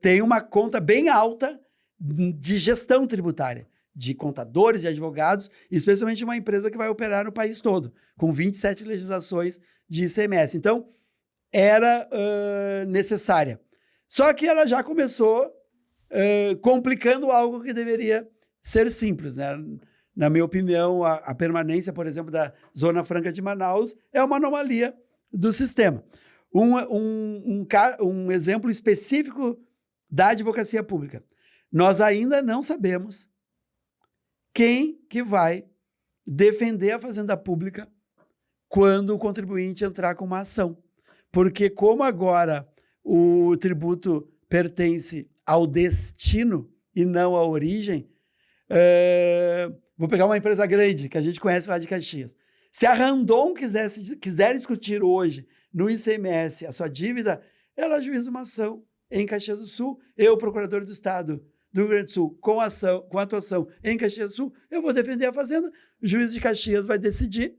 Speaker 2: tem uma conta bem alta de gestão tributária, de contadores, de advogados, especialmente uma empresa que vai operar no país todo, com 27 legislações de ICMS. Então, era necessária. Só que ela já começou complicando algo que deveria ser simples, né? Na minha opinião, a permanência, por exemplo, da Zona Franca de Manaus é uma anomalia do sistema. Um exemplo específico da advocacia pública. Nós ainda não sabemos quem que vai defender a fazenda pública quando o contribuinte entrar com uma ação. Porque como agora o tributo pertence ao destino e não à origem, vou pegar uma empresa grande que a gente conhece lá de Caxias. Se a Randon quiser discutir hoje no ICMS a sua dívida, ela ajuiza uma ação em Caxias do Sul. Eu, procurador do Estado do Rio Grande do Sul, com atuação em Caxias do Sul, eu vou defender a fazenda, o juiz de Caxias vai decidir,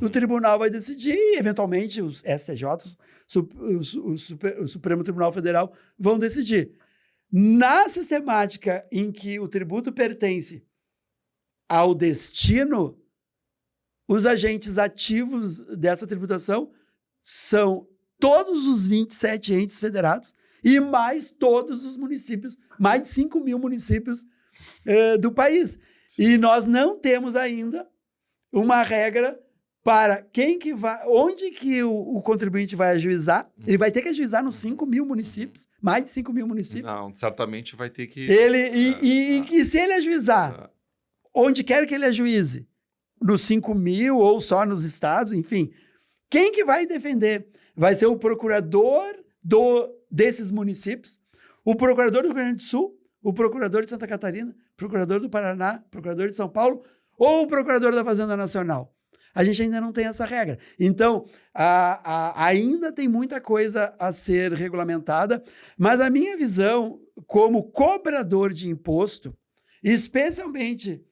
Speaker 2: o tribunal vai decidir e, eventualmente, os STJ, o Supremo Tribunal Federal vão decidir. Na sistemática em que o tributo pertence ao destino, os agentes ativos dessa tributação são todos os 27 entes federados e mais todos os municípios, mais de 5 mil municípios do país. E nós não temos ainda uma regra para quem que vai, onde que o contribuinte vai ajuizar. Ele vai ter que ajuizar nos 5 mil municípios, mais de 5 mil municípios.
Speaker 1: Não, certamente vai ter que...
Speaker 2: E se ele ajuizar, onde quer que ele ajuize, nos 5 mil ou só nos estados, enfim, quem que vai defender? Vai ser o procurador desses municípios, o procurador do Rio Grande do Sul, o procurador de Santa Catarina, o procurador do Paraná, o procurador de São Paulo ou o procurador da Fazenda Nacional. A gente ainda não tem essa regra. Então, ainda tem muita coisa a ser regulamentada, mas a minha visão como cobrador de imposto, especialmente,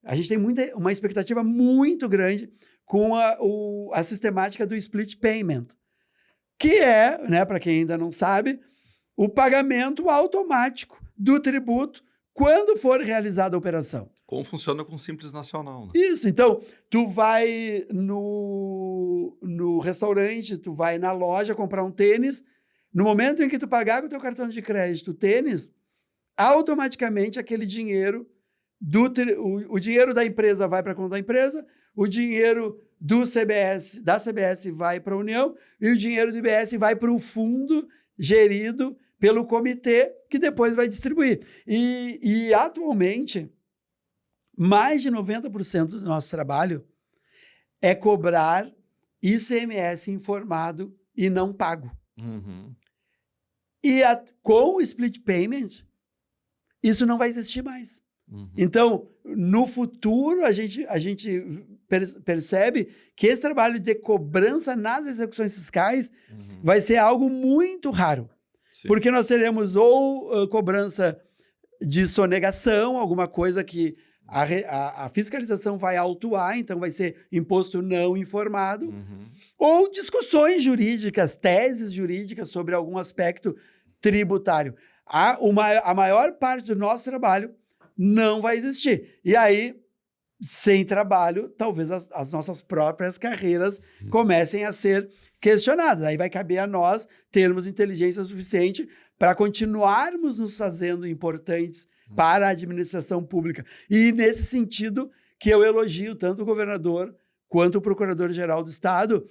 Speaker 2: a gente tem uma expectativa muito grande com a sistemática do split payment, que é, né, para quem ainda não sabe, o pagamento automático do tributo quando for realizada a operação.
Speaker 1: Como funciona com o Simples Nacional, né?
Speaker 2: Isso, então, tu vai no restaurante, tu vai na loja comprar um tênis, no momento em que tu pagar com o teu cartão de crédito o tênis, automaticamente aquele dinheiro, o dinheiro da empresa vai para a conta da empresa, o dinheiro da CBS vai para a União e o dinheiro do IBS vai para o fundo gerido pelo comitê que depois vai distribuir. E atualmente, mais de 90% do nosso trabalho é cobrar ICMS informado e não pago. E com o split payment, isso não vai existir mais. Então, no futuro, a gente percebe que esse trabalho de cobrança nas execuções fiscais vai ser algo muito raro. Sim. Porque nós teremos ou cobrança de sonegação, alguma coisa que a fiscalização vai autuar, então vai ser imposto não informado, ou discussões jurídicas, teses jurídicas sobre algum aspecto tributário. A maior parte do nosso trabalho não vai existir. E aí, sem trabalho, talvez as nossas próprias carreiras comecem a ser questionadas. Aí vai caber a nós termos inteligência suficiente para continuarmos nos fazendo importantes para a administração pública. E nesse sentido que eu elogio tanto o governador quanto o procurador-geral do Estado,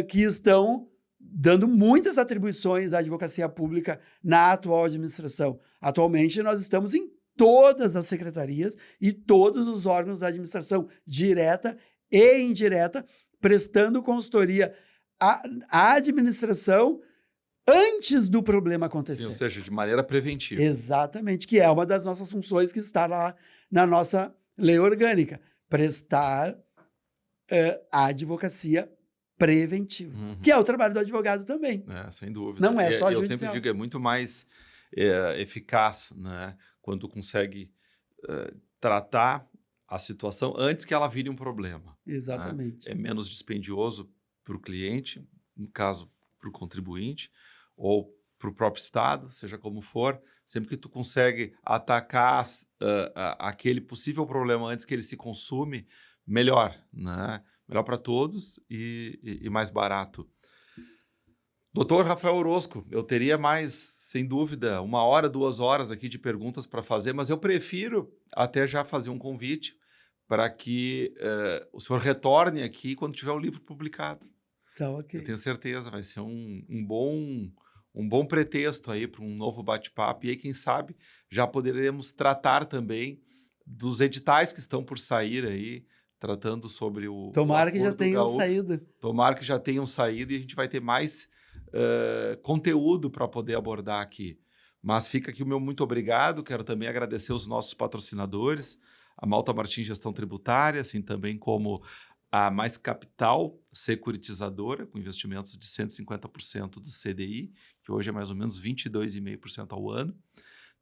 Speaker 2: que estão dando muitas atribuições à advocacia pública na atual administração. Atualmente, nós estamos em todas as secretarias e todos os órgãos da administração, direta e indireta, prestando consultoria à administração antes do problema acontecer.
Speaker 1: Sim, ou seja, de maneira preventiva.
Speaker 2: Exatamente, que é uma das nossas funções que está lá na nossa lei orgânica, prestar a advocacia preventiva, que é o trabalho do advogado também.
Speaker 1: Sem dúvida.
Speaker 2: Não é só judicial.
Speaker 1: Eu sempre digo, é muito mais eficaz, né, quando tu consegue tratar a situação antes que ela vire um problema.
Speaker 2: Exatamente.
Speaker 1: É menos dispendioso para o cliente, no caso, para o contribuinte, ou para o próprio Estado, seja como for, sempre que tu consegue atacar aquele possível problema antes que ele se consume, melhor, né? Melhor para todos e mais barato. Doutor Rafael Orozco, eu teria mais, sem dúvida, 1 hora, 2 horas aqui de perguntas para fazer, mas eu prefiro até já fazer um convite para que o senhor retorne aqui quando tiver o livro publicado.
Speaker 2: Tá,
Speaker 1: Eu
Speaker 2: ok.
Speaker 1: tenho certeza, vai ser um bom pretexto aí para um novo bate-papo. E aí, quem sabe, já poderemos tratar também dos editais que estão por sair aí, tratando sobre o
Speaker 2: Tomara que já
Speaker 1: Acordo
Speaker 2: tenham
Speaker 1: Gaúcho.
Speaker 2: saído.
Speaker 1: Tomara que já tenham saído e a gente vai ter mais conteúdo para poder abordar aqui. Mas fica aqui o meu muito obrigado. Quero também agradecer os nossos patrocinadores, a Malta Martins Gestão Tributária, assim também como a Mais Capital Securitizadora, com investimentos de 150% do CDI, que hoje é mais ou menos 22,5% ao ano.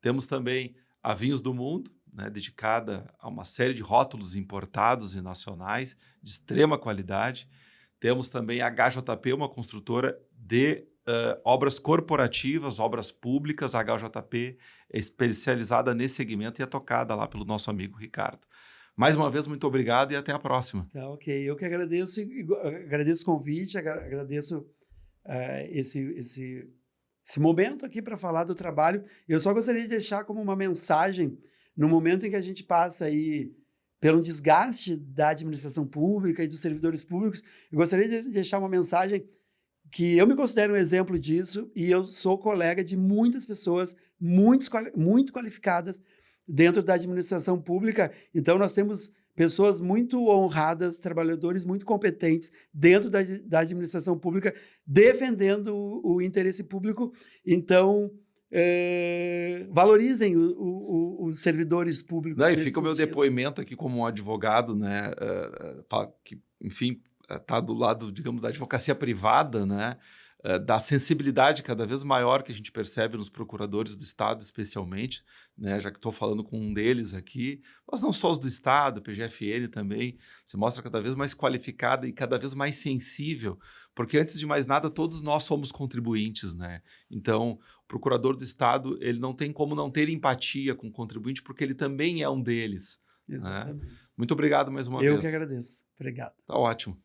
Speaker 1: Temos também a Vinhos do Mundo, né, dedicada a uma série de rótulos importados e nacionais de extrema qualidade. Temos também a HJP, uma construtora de obras corporativas, obras públicas. A HJP é especializada nesse segmento e é tocada lá pelo nosso amigo Ricardo. Mais uma vez, muito obrigado e até a próxima.
Speaker 2: Tá, ok. Eu que agradeço, agradeço o convite, agradeço esse momento aqui para falar do trabalho. Eu só gostaria de deixar como uma mensagem, no momento em que a gente passa aí pelo desgaste da administração pública e dos servidores públicos, eu gostaria de deixar uma mensagem que eu me considero um exemplo disso e eu sou colega de muitas pessoas muito qualificadas dentro da administração pública. Então, nós temos pessoas muito honradas, trabalhadores muito competentes dentro da administração pública, defendendo o interesse público. Então, valorizem os servidores públicos.
Speaker 1: Não, e fica o meu depoimento aqui como um advogado, né, que, enfim, está do lado, digamos, da advocacia privada, né, da sensibilidade cada vez maior que a gente percebe nos procuradores do Estado, especialmente, né, já que estou falando com um deles aqui, mas não só os do Estado, PGFN também, se mostra cada vez mais qualificada e cada vez mais sensível, porque antes de mais nada, todos nós somos contribuintes, né? Então, o procurador do Estado, ele não tem como não ter empatia com o contribuinte, porque ele também é um deles.
Speaker 2: Exatamente.
Speaker 1: Né? Muito obrigado mais uma vez.
Speaker 2: Eu que agradeço. Obrigado.
Speaker 1: Tá ótimo.